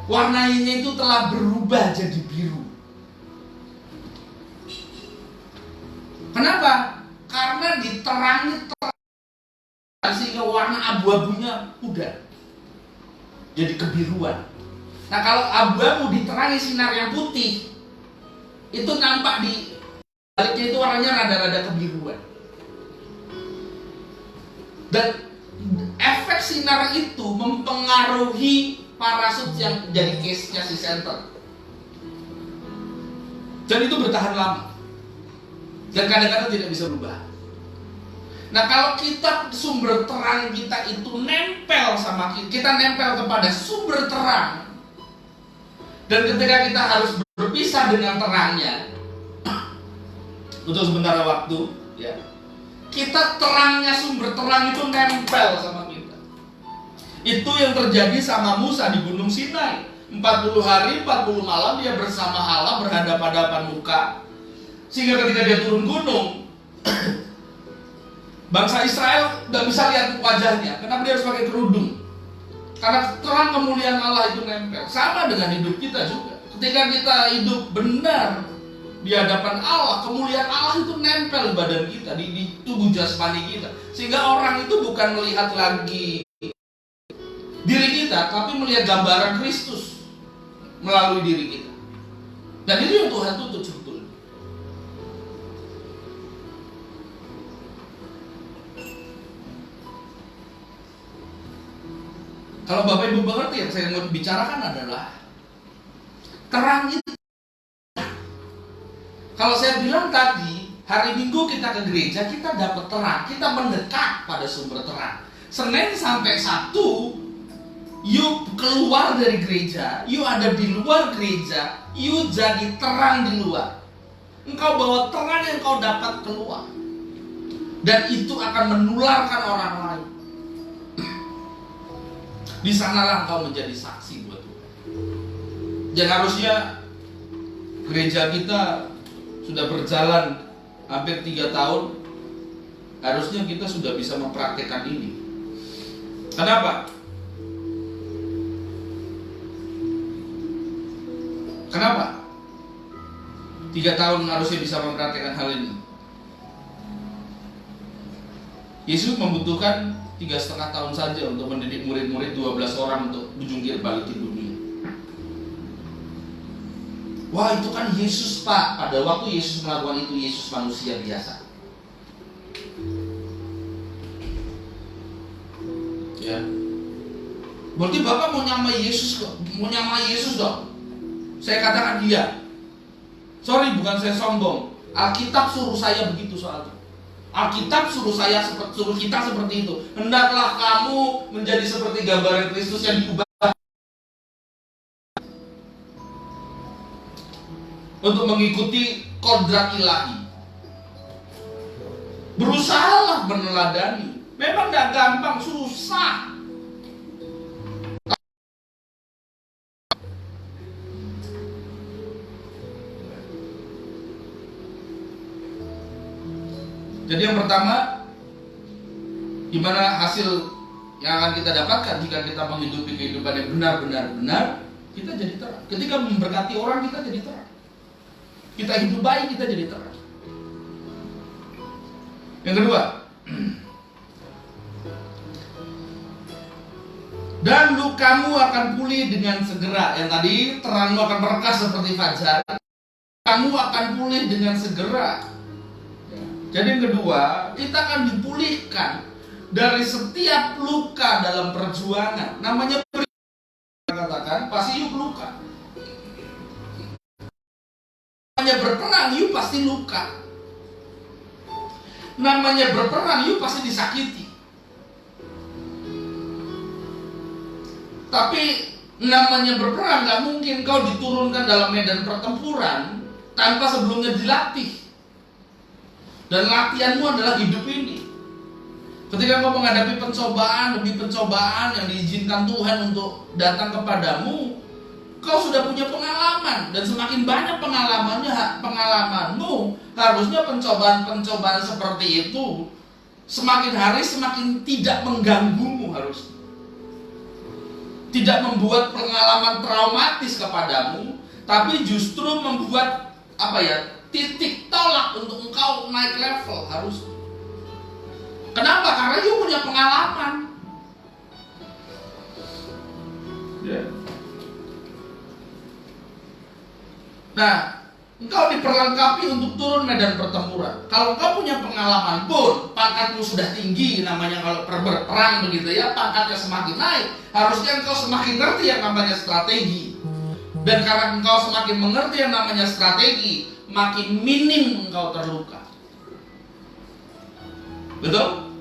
Warnanya itu telah berubah jadi biru. Kenapa? Karena diterangi sehingga warna abu-abunya udah jadi kebiruan. Nah, kalau abu-abu diterangi sinar yang putih, itu nampak di baliknya itu warnanya rada-rada kebiruan. Dan efek sinar itu mempengaruhi parasut yang jadi case-nya si senter. Dan itu bertahan lama. Dan kadang-kadang tidak bisa berubah. Nah, kalau kita sumber terang kita itu nempel sama kita nempel kepada sumber terang. Dan ketika kita harus berpisah dengan terangnya untuk sementara waktu, ya. Kita terangnya sumber terang itu nempel sama kita. Itu yang terjadi sama Musa di Gunung Sinai. 40 hari, 40 malam dia bersama Allah berhadapan-hadapan muka. Sehingga ketika dia turun gunung, bangsa Israel gak bisa lihat wajahnya. Kenapa dia harus pakai kerudung? Karena terang kemuliaan Allah itu nempel. Sama dengan hidup kita juga. Ketika kita hidup benar di hadapan Allah, kemuliaan Allah itu nempel di badan kita, di tubuh jasmani kita. Sehingga orang itu bukan melihat lagi diri kita, tapi melihat gambaran Kristus melalui diri kita. Dan itu yang Tuhan tuntut sebetulnya. Kalau Bapak Ibu mengerti, yang saya mau bicarakan adalah terang itu. Kalau saya bilang tadi, hari Minggu kita ke gereja, kita dapat terang, kita mendekat pada sumber terang. Senin sampai Sabtu, you keluar dari gereja, you ada di luar gereja, you jadi terang di luar. Engkau bawa terang yang kau dapat keluar. Dan itu akan menularkan orang lain. Di sanalah engkau menjadi saksi buat Tuhan. Dan harusnya gereja kita sudah berjalan hampir 3 tahun. Harusnya kita sudah bisa mempraktekkan ini. Kenapa? Kenapa? 3 tahun harusnya bisa memperhatikan hal ini. Yesus membutuhkan 3,5 tahun saja untuk mendidik murid-murid 12 orang untuk menjungkir balikin dunia. Wah, itu kan Yesus, Pak. Pada waktu Yesus melakukan itu, Yesus manusia biasa. Ya. Berarti Bapak mau nyamai Yesus kok? Mau nyamai Yesus dong? Saya katakan iya. Sorry, bukan saya sombong. Alkitab suruh saya begitu soalnya. Alkitab suruh kita seperti itu. Hendaklah kamu menjadi seperti gambaran Kristus yang diubah untuk mengikuti kodrat ilahi. Berusahalah meneladani. Memang tidak gampang, susah. Jadi yang pertama, gimana hasil yang akan kita dapatkan jika kita menghidupi kehidupan yang benar-benar, kita jadi terang. Ketika memberkati orang, kita jadi terang. Kita hidup baik, kita jadi terang. Yang kedua, dan lukamu akan pulih dengan segera. Yang tadi, terangmu akan berkas seperti fajar. Kamu akan pulih dengan segera. Jadi yang kedua, kita akan dipulihkan dari setiap luka dalam perjuangan. Namanya katakan pasti yuk luka. Namanya berperang yuk pasti luka. Namanya berperang yuk pasti disakiti. Tapi namanya berperang gak mungkin kau diturunkan dalam medan pertempuran tanpa sebelumnya dilatih. Dan latihanmu adalah hidup ini. Ketika kau menghadapi pencobaan demi pencobaan yang diizinkan Tuhan untuk datang kepadamu, kau sudah punya pengalaman. Dan semakin banyak pengalamanmu, harusnya pencobaan-pencobaan seperti itu semakin hari semakin tidak mengganggumu harusnya. Tidak membuat pengalaman traumatis kepadamu, tapi justru membuat titik tolak untuk engkau naik level harus. Kenapa? Karena you punya pengalaman. Nah, engkau diperlengkapi untuk turun medan pertempuran. Kalau engkau punya pengalaman pun, pangkatmu sudah tinggi, namanya kalau berperang begitu ya, pangkatnya semakin naik. Harusnya engkau semakin ngerti yang namanya strategi. Dan karena engkau semakin mengerti yang namanya strategi, makin minim engkau terluka. Betul?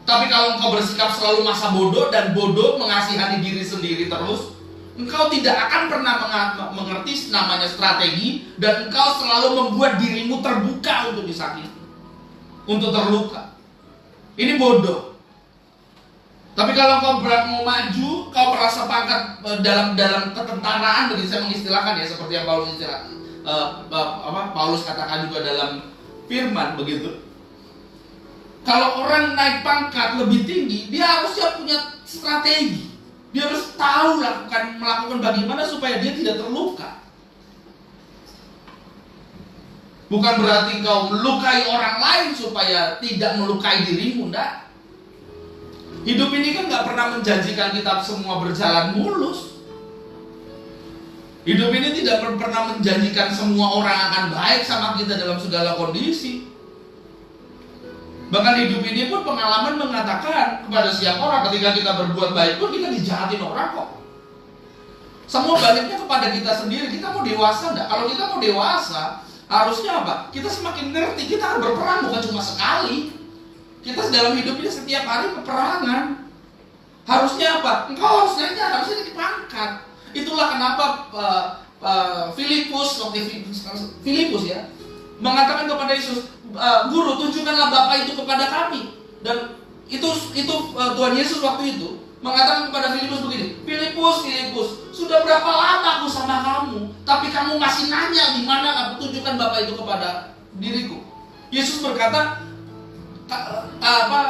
Tapi kalau engkau bersikap selalu masa bodoh dan bodoh mengasihani diri sendiri terus, engkau tidak akan pernah mengerti namanya strategi, dan engkau selalu membuat dirimu terbuka untuk disakiti, untuk terluka. Ini bodoh. Tapi kalau kau mau maju, kau merasa pangkat dalam ketentaraan, begitu saya mengistilahkan ya, seperti yang Paulus katakan juga dalam firman begitu. Kalau orang naik pangkat lebih tinggi, dia harusnya punya strategi. Dia harus tahu melakukan bagaimana supaya dia tidak terluka. Bukan berarti kau melukai orang lain supaya tidak melukai dirimu, enggak. Hidup ini kan gak pernah menjanjikan kita semua berjalan mulus. Hidup ini tidak pernah menjanjikan semua orang akan baik sama kita dalam segala kondisi. Bahkan hidup ini pun pengalaman mengatakan kepada setiap orang, ketika kita berbuat baik pun kita dijahatin orang kok. Semua baliknya kepada kita sendiri. Kita mau dewasa enggak? Kalau kita mau dewasa, harusnya apa? Kita semakin ngerti, kita akan berperang bukan cuma sekali. Kita dalam hidup ini setiap hari peperangan. Harusnya apa? Engkau harusnya dipangkat. Itulah kenapa Filipus ya mengatakan kepada Yesus, Guru, tunjukkanlah Bapa itu kepada kami. Dan itu Tuhan Yesus waktu itu mengatakan kepada Filipus begini, Filipus, sudah berapa lama aku sama kamu, tapi kamu masih nanya di mana aku tunjukkan Bapa itu kepada diriku. Yesus berkata,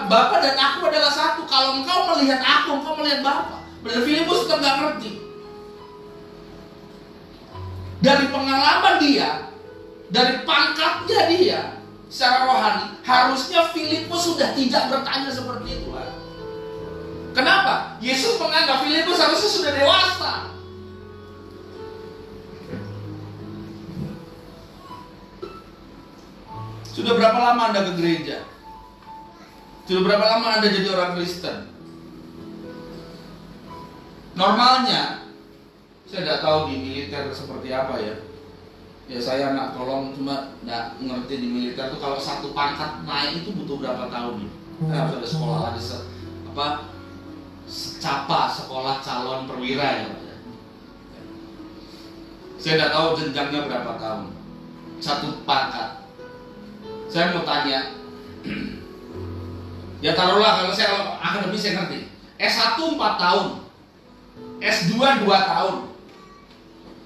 Bapa dan aku adalah satu. Kalau engkau melihat aku, engkau melihat Bapa. Dan Filipus tetap gak ngerti. dari pengalaman dia, dari pangkatnya dia, secara rohani, harusnya Filipus sudah tidak bertanya seperti itu. Kenapa? Yesus menganggap Filipus harusnya sudah dewasa. Sudah berapa lama Anda ke gereja? Sudah berapa lama Anda jadi orang Kristen? Normalnya, saya tidak tahu di militer seperti apa ya. Ya saya anak kolong, cuma nggak ngerti di militer itu kalau satu pangkat naik itu butuh berapa tahun nih? Harus ada sekolah lagi sekolah calon perwira ya. Saya tidak tahu jenjangnya berapa tahun. Satu pangkat. Saya mau tanya, ya taruhlah kalau saya akademis saya ngerti. S1 4 tahun, S2 2 tahun,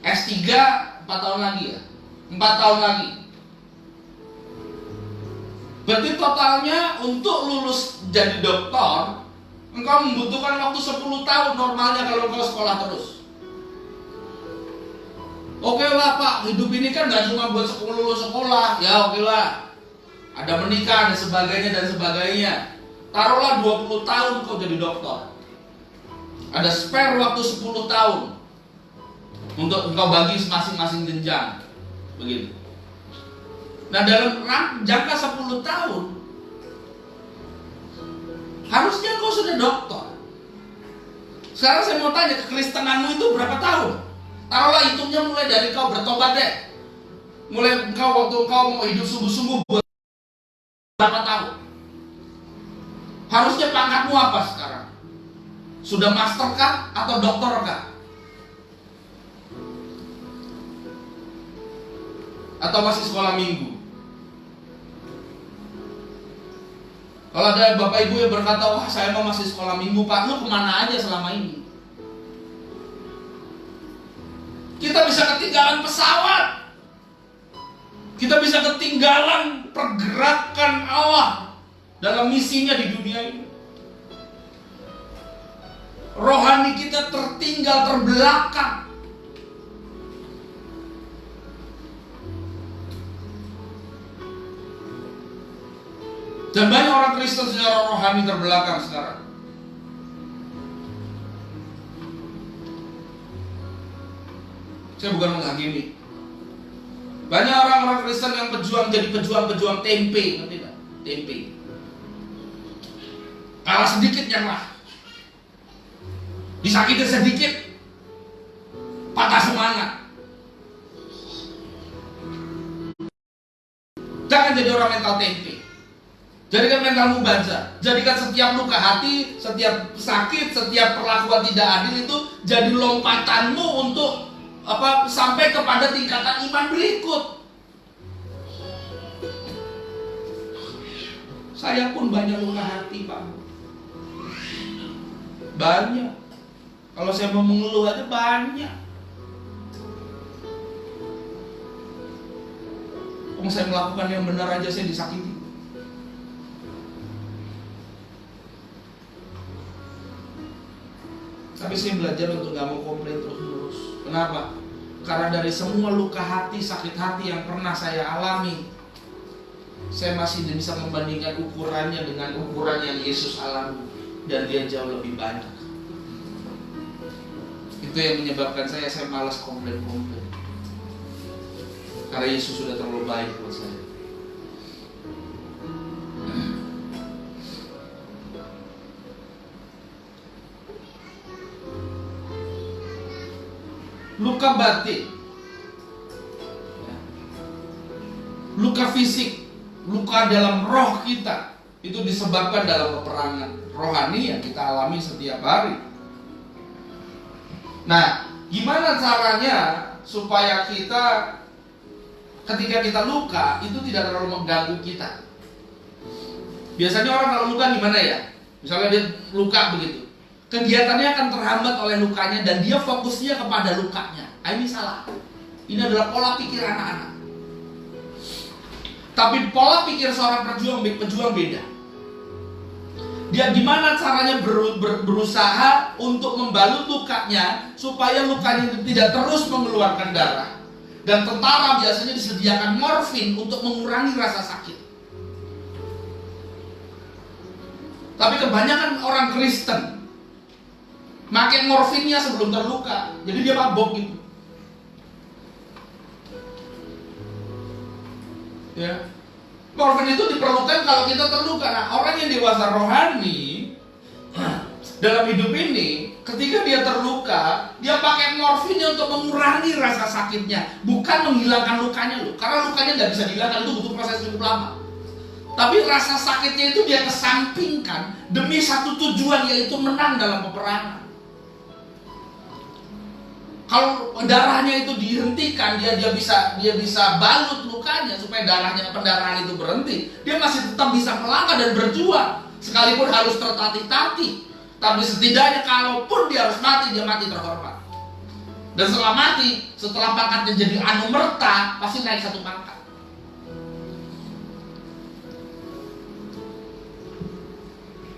S3 4 tahun lagi ya, 4 tahun lagi. Berarti totalnya untuk lulus jadi doktor, engkau membutuhkan waktu 10 tahun normalnya kalau engkau sekolah terus. Oke lah Pak, hidup ini kan gak cuma buat lulus sekolah, ya oke lah. Ada menikah, dan sebagainya. Taruhlah 20 tahun kau jadi dokter. Ada spare waktu 10 tahun untuk engkau bagi masing-masing jenjang. Begitu. Nah dalam jangka 10 tahun, harusnya kau sudah dokter. Sekarang saya mau tanya, kekristenanmu itu berapa tahun? Taruhlah hitungnya mulai dari kau bertobat deh. Mulai waktu engkau mau hidup sungguh-sungguh berapa tahun? Harusnya pangkatmu apa sekarang? Sudah master kah atau doktor kah? Atau masih sekolah minggu? Kalau ada bapak ibu yang berkata, wah saya mau masih sekolah minggu Pak, lu kemana aja selama ini? Kita bisa ketinggalan pesawat. Kita bisa ketinggalan pergerakan Allah dalam misinya di dunia ini. Rohani kita tertinggal, terbelakang. Dan banyak orang Kristen secara rohani terbelakang sekarang. Saya bukan menghakimi. Banyak orang-orang Kristen yang jadi pejuang tempe, ngerti tidak? Tempe. Kalah sedikit nyerah. Disakiti sedikit, patah semangat. Jangan jadi orang mental tempe. Jadikan mentalmu baja. Jadikan setiap luka hati, setiap sakit, setiap perlakuan tidak adil itu jadi lompatanmu untuk sampai kepada tingkatan iman berikut. Saya pun banyak luka hati, Pak. Banyak. Kalau saya mau mengeluh aja banyak. Kalau saya melakukan yang benar aja saya disakiti. Tapi saya belajar untuk gak mau komplain terus-menerus. Kenapa? Karena dari semua luka hati, sakit hati yang pernah saya alami, saya masih bisa membandingkan ukurannya dengan ukuran yang Yesus alami. Dan dia jauh lebih banyak. Itu yang menyebabkan saya malas komplain-komplain. Karena Yesus sudah terlalu baik buat saya. Luka batin, luka fisik, luka dalam roh kita itu disebabkan dalam peperangan rohani yang kita alami setiap hari. Nah, gimana caranya supaya kita ketika kita luka itu tidak terlalu mengganggu kita? Biasanya orang kalau luka gimana ya? Misalnya dia luka begitu, kegiatannya akan terhambat oleh lukanya dan dia fokusnya kepada lukanya. Ini salah. Ini adalah pola pikir anak-anak. Tapi pola pikir seorang pejuang beda. Dia gimana caranya berusaha untuk membalut lukanya supaya lukanya tidak terus mengeluarkan darah. Dan tentara biasanya disediakan morfin untuk mengurangi rasa sakit. Tapi kebanyakan orang Kristen pakai morfinnya sebelum terluka, jadi dia mabok gitu. Ya. Morfin itu diperlukan kalau kita terluka. Nah, orang yang dewasa rohani dalam hidup ini, ketika dia terluka, dia pakai morfinnya untuk mengurangi rasa sakitnya, bukan menghilangkan lukanya loh. Karena lukanya nggak bisa dihilangkan, itu butuh proses cukup lama. Tapi rasa sakitnya itu dia kesampingkan demi satu tujuan, yaitu menang dalam peperangan. Kalau darahnya itu dihentikan, dia bisa balut lukanya supaya pendarahan itu berhenti. Dia masih tetap bisa melangkah dan berjuang, sekalipun harus tertatih-tatih. Tapi setidaknya kalaupun dia harus mati, dia mati terhormat. Dan setelah mati, setelah pangkatnya jadi anumerta, pasti naik satu pangkat.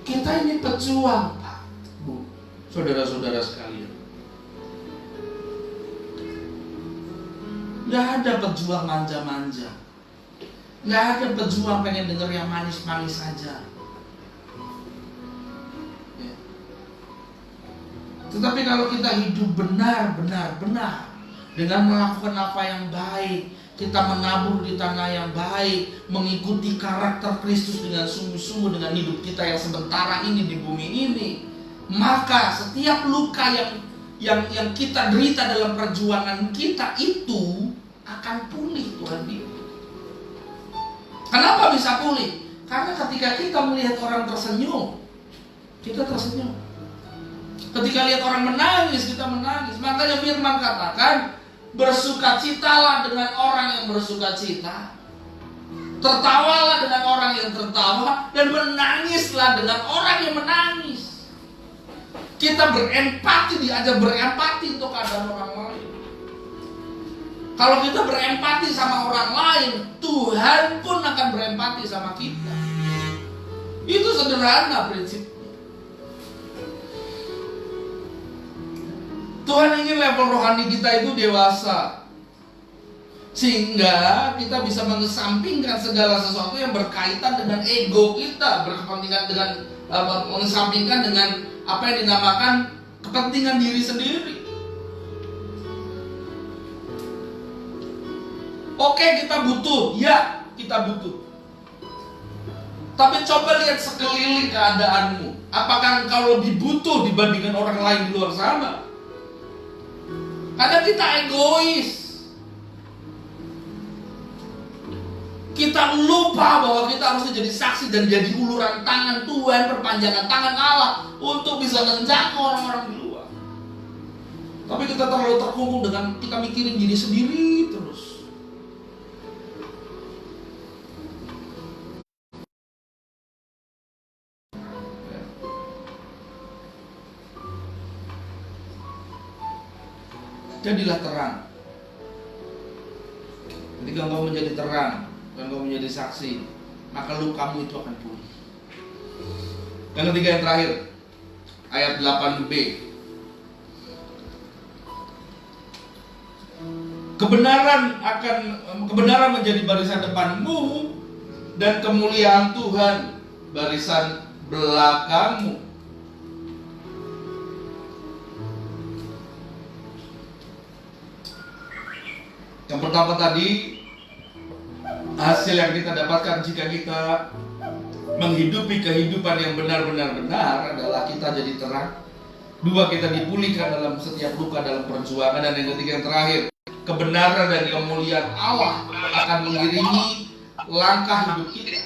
Kita ini pejuang, Pak, Bu, saudara-saudara sekalian. Gak ada pejuang manja-manja. Gak ada pejuang pengen denger yang manis-manis saja. Ya. Tetapi kalau kita hidup benar dengan melakukan apa yang baik, kita menabur di tanah yang baik, mengikuti karakter Kristus dengan sungguh-sungguh dengan hidup kita yang sementara ini di bumi ini, maka setiap luka yang kita derita dalam perjuangan kita itu akan pulih, Tuhan bilang. Kenapa bisa pulih? Karena ketika kita melihat orang tersenyum, kita tersenyum. Ketika lihat orang menangis, kita menangis. Makanya firman katakan, bersukacitalah dengan orang yang bersukacita, tertawalah dengan orang yang tertawa, dan menangislah dengan orang yang menangis. Kita berempati, diajar berempati untuk keadaan orang lain. Kalau kita berempati sama orang lain, Tuhan pun akan berempati sama kita. Itu sederhana prinsipnya. Tuhan ingin level rohani kita itu dewasa, sehingga kita bisa mengesampingkan segala sesuatu yang berkaitan dengan ego kita, berkepentingan dengan mengesampingkan dengan apa yang dinamakan kepentingan diri sendiri. Oke, kita butuh, ya kita butuh. Tapi coba lihat sekeliling keadaanmu. Apakah engkau lebih butuh dibandingkan orang lain di luar sana? Karena kita egois. Kita lupa bahwa kita harus jadi saksi dan jadi uluran tangan Tuhan, perpanjangan tangan Allah untuk bisa menjangkau orang-orang di luar. Tapi kita terlalu terkungkung dengan kita mikirin diri sendiri terus. Jadilah terang. Ketika engkau menjadi terang dan engkau menjadi saksi, maka lukamu itu akan pulih. Yang ketiga, yang terakhir, ayat 8b. Kebenaran menjadi barisan depanmu, dan kemuliaan Tuhan barisan belakangmu. Yang pertama tadi, hasil yang kita dapatkan jika kita menghidupi kehidupan yang benar-benar benar adalah kita jadi terang. Dua, kita dipulihkan dalam setiap luka dalam perjuangan. Dan yang ketiga, yang terakhir, kebenaran dan kemuliaan Allah akan mengiringi langkah hidup kita.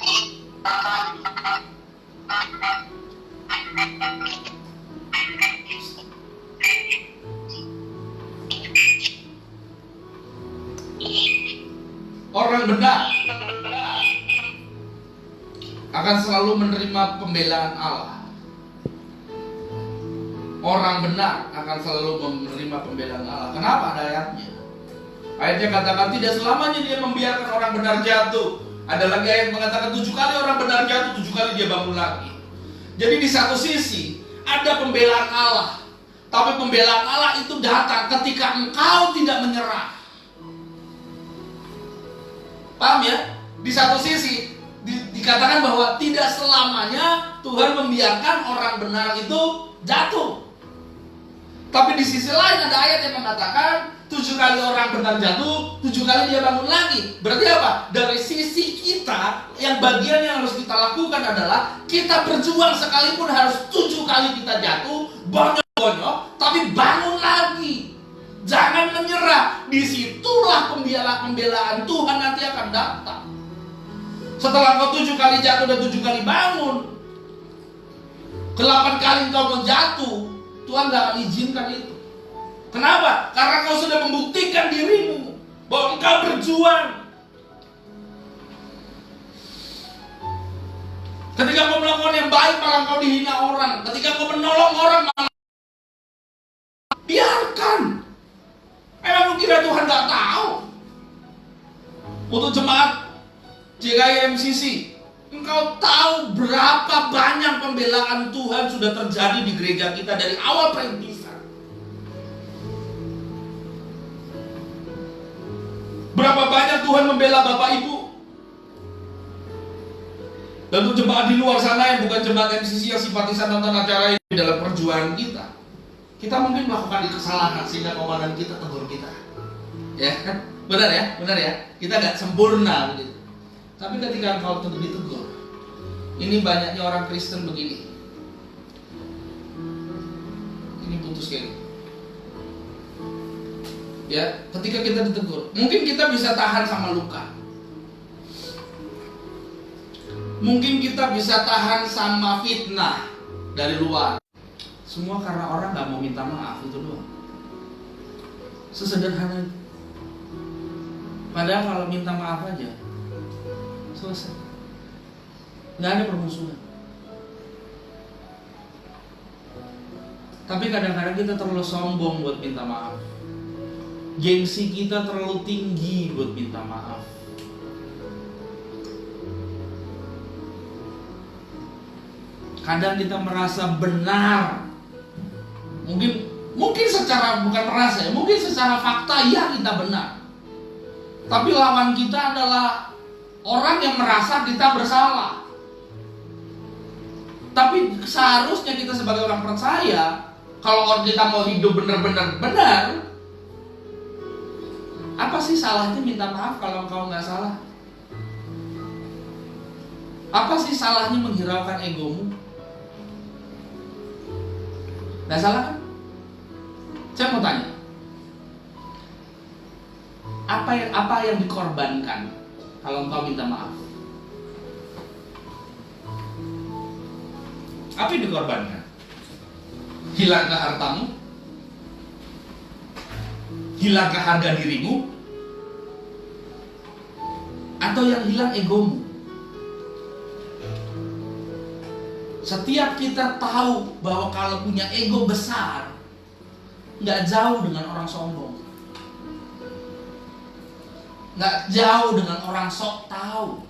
Orang benar akan selalu menerima pembelaan Allah. Orang benar akan selalu menerima pembelaan Allah. Kenapa? Ada ayatnya. Ayatnya katakan tidak selamanya dia membiarkan orang benar jatuh. Ada lagi ayat mengatakan 7 kali orang benar jatuh, 7 kali dia bangun lagi. Jadi di satu sisi ada pembelaan Allah, tapi pembelaan Allah itu datang ketika engkau tidak menyerah. Paham ya? Di satu sisi dikatakan bahwa tidak selamanya Tuhan membiarkan orang benar itu jatuh. Tapi di sisi lain ada ayat yang mengatakan 7 kali orang benar jatuh, 7 kali dia bangun lagi. Berarti apa? Dari sisi kita, yang bagian yang harus kita lakukan adalah kita berjuang sekalipun harus 7 kali kita jatuh, bonyok-bonyok, tapi bangun lagi. Jangan menyerah. Disitulah pembelaan Tuhan nanti akan datang. Setelah kau 7 kali jatuh dan 7 kali bangun, ke-8 kali kau mau jatuh, Tuhan gak akan izinkan itu. Kenapa? Karena kau sudah membuktikan dirimu bahwa engkau berjuang. Ketika kau melakukan yang baik malah kau dihina orang. Ketika kau menolong orang malah biarkan. Emang lu kira Tuhan gak tahu? Untuk jemaat JKI MCC, engkau tahu berapa banyak pembelaan Tuhan sudah terjadi di gereja kita dari awal perintisan. Berapa banyak Tuhan membela Bapak Ibu. Dan untuk jemaat di luar sana yang bukan jemaat MCC yang simpatisan nonton acara ini dalam perjuangan kita, kita mungkin melakukan kesalahan sehingga komandan kita tegur kita. Ya kan? Benar ya? Benar ya? Kita gak sempurna begitu. Tapi ketika engkau ditegur, ini banyaknya orang Kristen begini. Ini putus kayak gitu. Ya, ketika kita ditegur, mungkin kita bisa tahan sama luka. Mungkin kita bisa tahan sama fitnah dari luar. Semua karena orang gak mau minta maaf, itu doang. Sesederhana itu. Padahal kalau minta maaf aja selesai. Gak ada permusuhan. Tapi kadang-kadang kita terlalu sombong buat minta maaf. Gengsi kita terlalu tinggi buat minta maaf. Kadang kita merasa benar. Mungkin secara bukan merasa ya, mungkin secara fakta ya kita benar. Tapi lawan kita adalah orang yang merasa kita bersalah. Tapi seharusnya kita sebagai orang percaya, kalau kita mau hidup benar-benar benar, apa sih salahnya minta maaf kalau engkau nggak salah? Apa sih salahnya menghiraukan egomu? Nggak salah kan? Saya mau tanya, apa yang dikorbankan kalau engkau minta maaf? Apa yang dikorbankan? Hilangkah hartamu? Hilangkah harga dirimu? Atau yang hilang egomu? Setiap kita tahu bahwa kalau punya ego besar, nggak jauh dengan orang sombong, nggak jauh dengan orang sok tahu.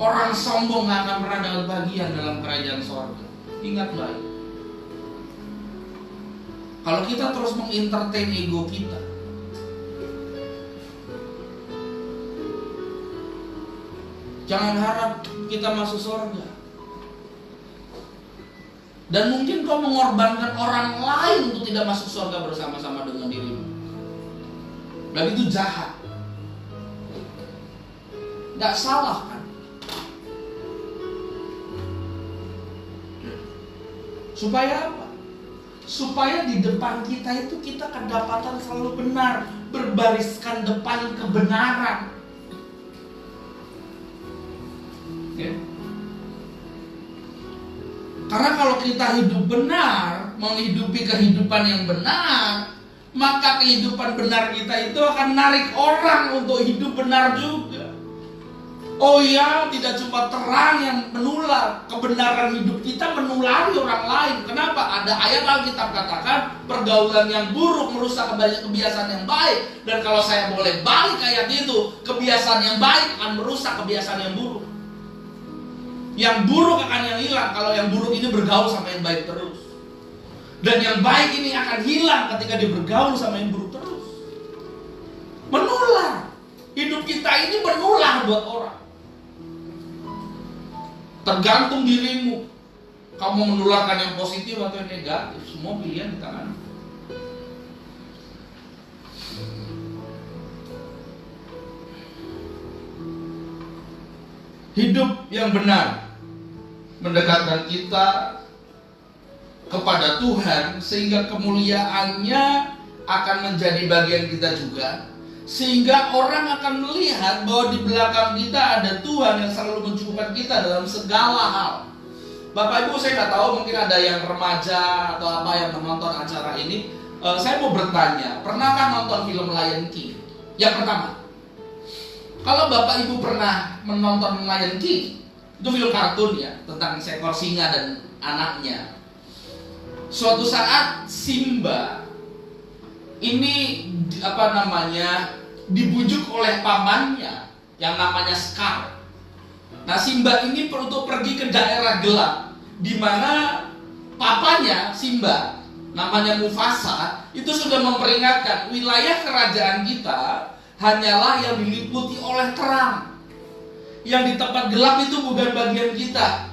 Orang sombong nggak akan pernah dapat bagian dalam kerajaan sorga. Ingat baik. Kalau kita terus mengentertain ego kita, jangan harap kita masuk surga. Dan mungkin kau mengorbankan orang lain untuk tidak masuk surga bersama-sama dengan dirimu. Dan itu jahat. Gak salah kan? Supaya apa? Supaya di depan kita itu kita kedapatan selalu benar, berbariskan depan kebenaran. Okay. Karena kalau kita hidup benar, menghidupi kehidupan yang benar, maka kehidupan benar kita itu akan menarik orang untuk hidup benar juga. Oh ya, tidak cuma terang yang menular, kebenaran hidup kita menulari orang lain. Kenapa? Ada ayat Alkitab katakan pergaulan yang buruk merusak kebiasaan yang baik. Dan kalau saya boleh balik ayat itu, kebiasaan yang baik akan merusak kebiasaan yang buruk. Yang buruk akan yang hilang kalau yang buruk ini bergaul sama yang baik terus. Dan yang baik ini akan hilang ketika dia bergaul sama yang buruk terus. ini menular buat orang. Tergantung dirimu. Kamu menularkan yang positif atau yang negatif. Semua pilihan di tangan. Hidup yang benar mendekatkan kita kepada Tuhan, sehingga kemuliaannya akan menjadi bagian kita juga, sehingga orang akan melihat bahwa di belakang kita ada Tuhan yang selalu mencukupkan kita dalam segala hal. Bapak Ibu, saya nggak tahu, mungkin ada yang remaja atau apa yang menonton acara ini. Saya mau bertanya, pernahkah nonton film Lion King? Yang pertama, kalau Bapak Ibu pernah menonton Lion King, itu film kartun ya, tentang seekor singa dan anaknya. Suatu saat Simba ini dibujuk oleh pamannya yang namanya Scar. Nah, Simba ini untuk pergi ke daerah gelap, di mana papanya Simba namanya Mufasa itu sudah memperingatkan wilayah kerajaan kita hanyalah yang diliputi oleh terang. Yang di tempat gelap itu bukan bagian kita.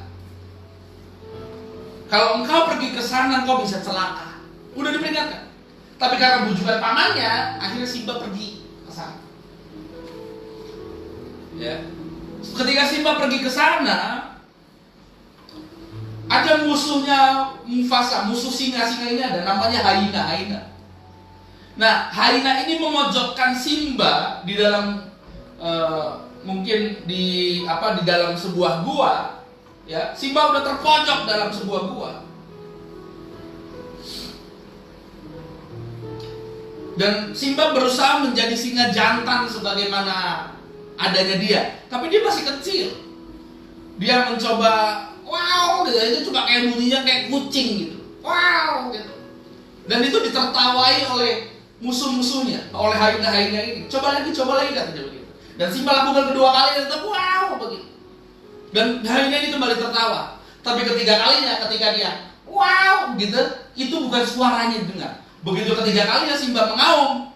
Kalau engkau pergi ke sana, engkau bisa celaka. Udah diperingatkan. Tapi karena bujukan pamannya, akhirnya Simba pergi ke sana. Ya. Ketika Simba pergi ke sana, ada musuhnya Mufasa, musuh singa-singa ini ada, namanya Haina. Nah, Haina ini memojokkan Simba di dalam mungkin di dalam sebuah gua. Ya, Simba udah terpojok dalam sebuah gua. Dan Simba berusaha menjadi singa jantan sebagaimana adanya dia, tapi dia masih kecil. Dia mencoba wow gitu, itu cuma kayak bunyinya kayak kucing gitu. Wow gitu. Dan itu ditertawai oleh musuh-musuhnya, oleh haina-haina ini. Coba lagi katanya begitu. Dan Simba lakukan kedua kali dan tetap wow begitu. Dan haina ini kembali tertawa. Tapi ketiga kalinya ketika dia wow gitu, itu bukan suaranya didengar. Begitu ketiga kalinya Simba mengaum,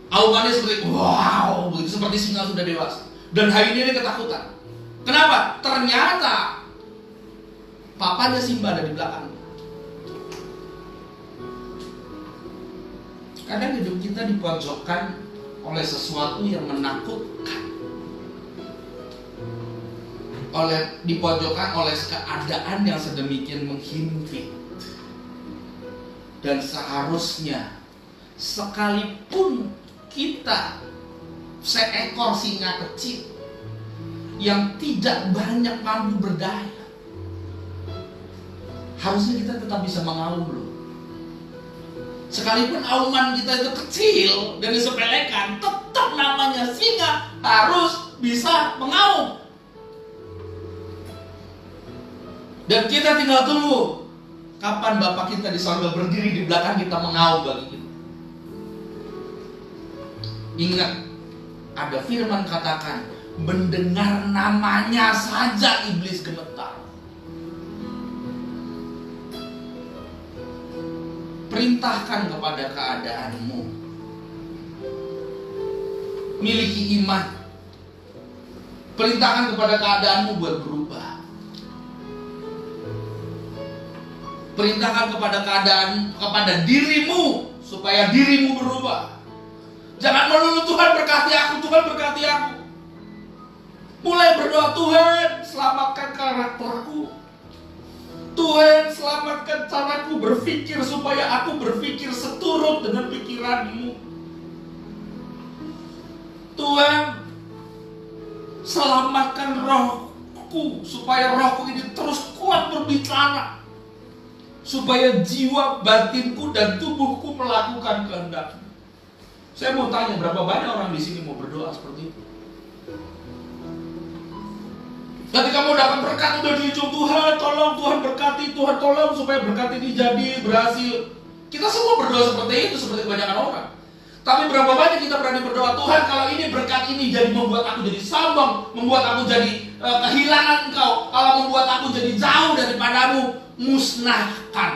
aumannya seperti wow begitu, seperti singa sudah dewasa. Dan haina ini ketakutan. Kenapa? Ternyata papanya Simba ada di belakang. Kadang hidup kita dipojokkan oleh sesuatu yang menakutkan, dipojokkan oleh keadaan yang sedemikian menghimpit. Dan seharusnya sekalipun kita seekor singa kecil yang tidak banyak mampu berdaya, harusnya kita tetap bisa mengaum loh. Sekalipun auman kita itu kecil dan disepelekan, tetap namanya singa harus bisa mengaum. Dan kita tinggal tunggu kapan Bapak kita di sorga berdiri di belakang kita mengaum bagi kita. Ingat, ada firman katakan, mendengar namanya saja iblis gemetar. Perintahkan kepada keadaanmu, miliki iman. Perintahkan kepada keadaanmu buat berubah. Perintahkan kepada dirimu supaya dirimu berubah. Jangan melulu Tuhan berkati aku. Mulai berdoa, Tuhan selamatkan karakterku. Tuhan selamatkan caraku berpikir supaya aku berpikir seturut dengan pikiran-Mu. Tuhan selamatkan rohku supaya rohku ini terus kuat berbicara, supaya jiwa, batinku dan tubuhku melakukan kehendak-Mu. Saya mau tanya, berapa banyak orang di sini mau berdoa seperti itu? Ketika kamu dapat berkat udah di ujung, Tuhan tolong, Tuhan berkati, Tuhan tolong supaya berkat ini jadi berhasil. Kita semua berdoa seperti itu, seperti kebanyakan orang. Tapi berapa banyak kita berani berdoa, Tuhan kalau ini berkat ini jadi membuat aku jadi sombong, membuat aku jadi kehilangan Engkau, kalau membuat aku jadi jauh daripadamu, musnahkan.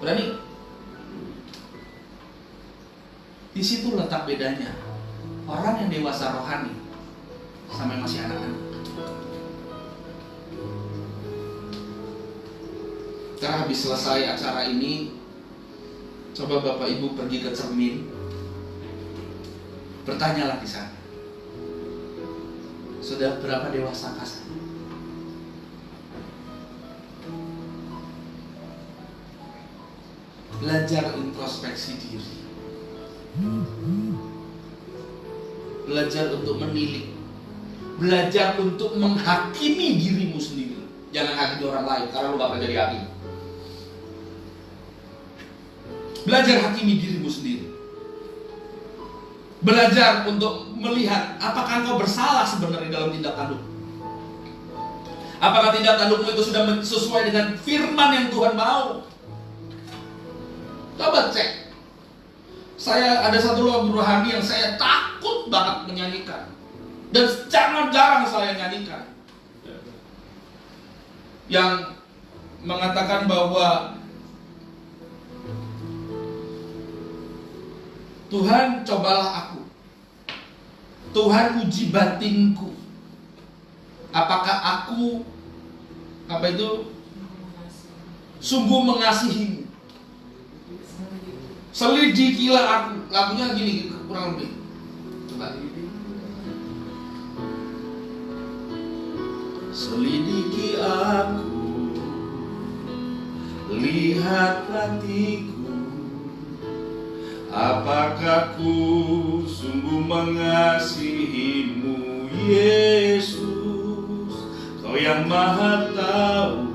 Berani? Di situ letak bedanya. orang yang dewasa rohani sama yang masih anak-anak. Karena habis selesai acara ini, coba Bapak Ibu pergi ke cermin, bertanyalah di sana, sudah berapa dewasa saya? Belajar introspeksi diri, belajar untuk menilik, belajar untuk menghakimi dirimu sendiri. Jangan hakimi orang lain, karena lu gak pernah jadi hakim. Belajar hakimi dirimu sendiri. Belajar untuk melihat apakah engkau bersalah sebenarnya dalam tindak tanduk. Apakah tindak tandukmu itu sudah sesuai dengan firman yang Tuhan mau. Coba cek. Saya ada satu lagu rohani yang saya takut banget menyanyikan, dan jarang saya nyanyikan, yang mengatakan bahwa Tuhan, cobalah aku, Tuhan, uji batinku, apakah aku sungguh mengasihimu. Selidikilah aku. Lagunya gini kurang lebih. Coba. Selidiki aku, lihat hatiku, apakah ku sungguh mengasihimu, Yesus, Kau yang Maha Tahu.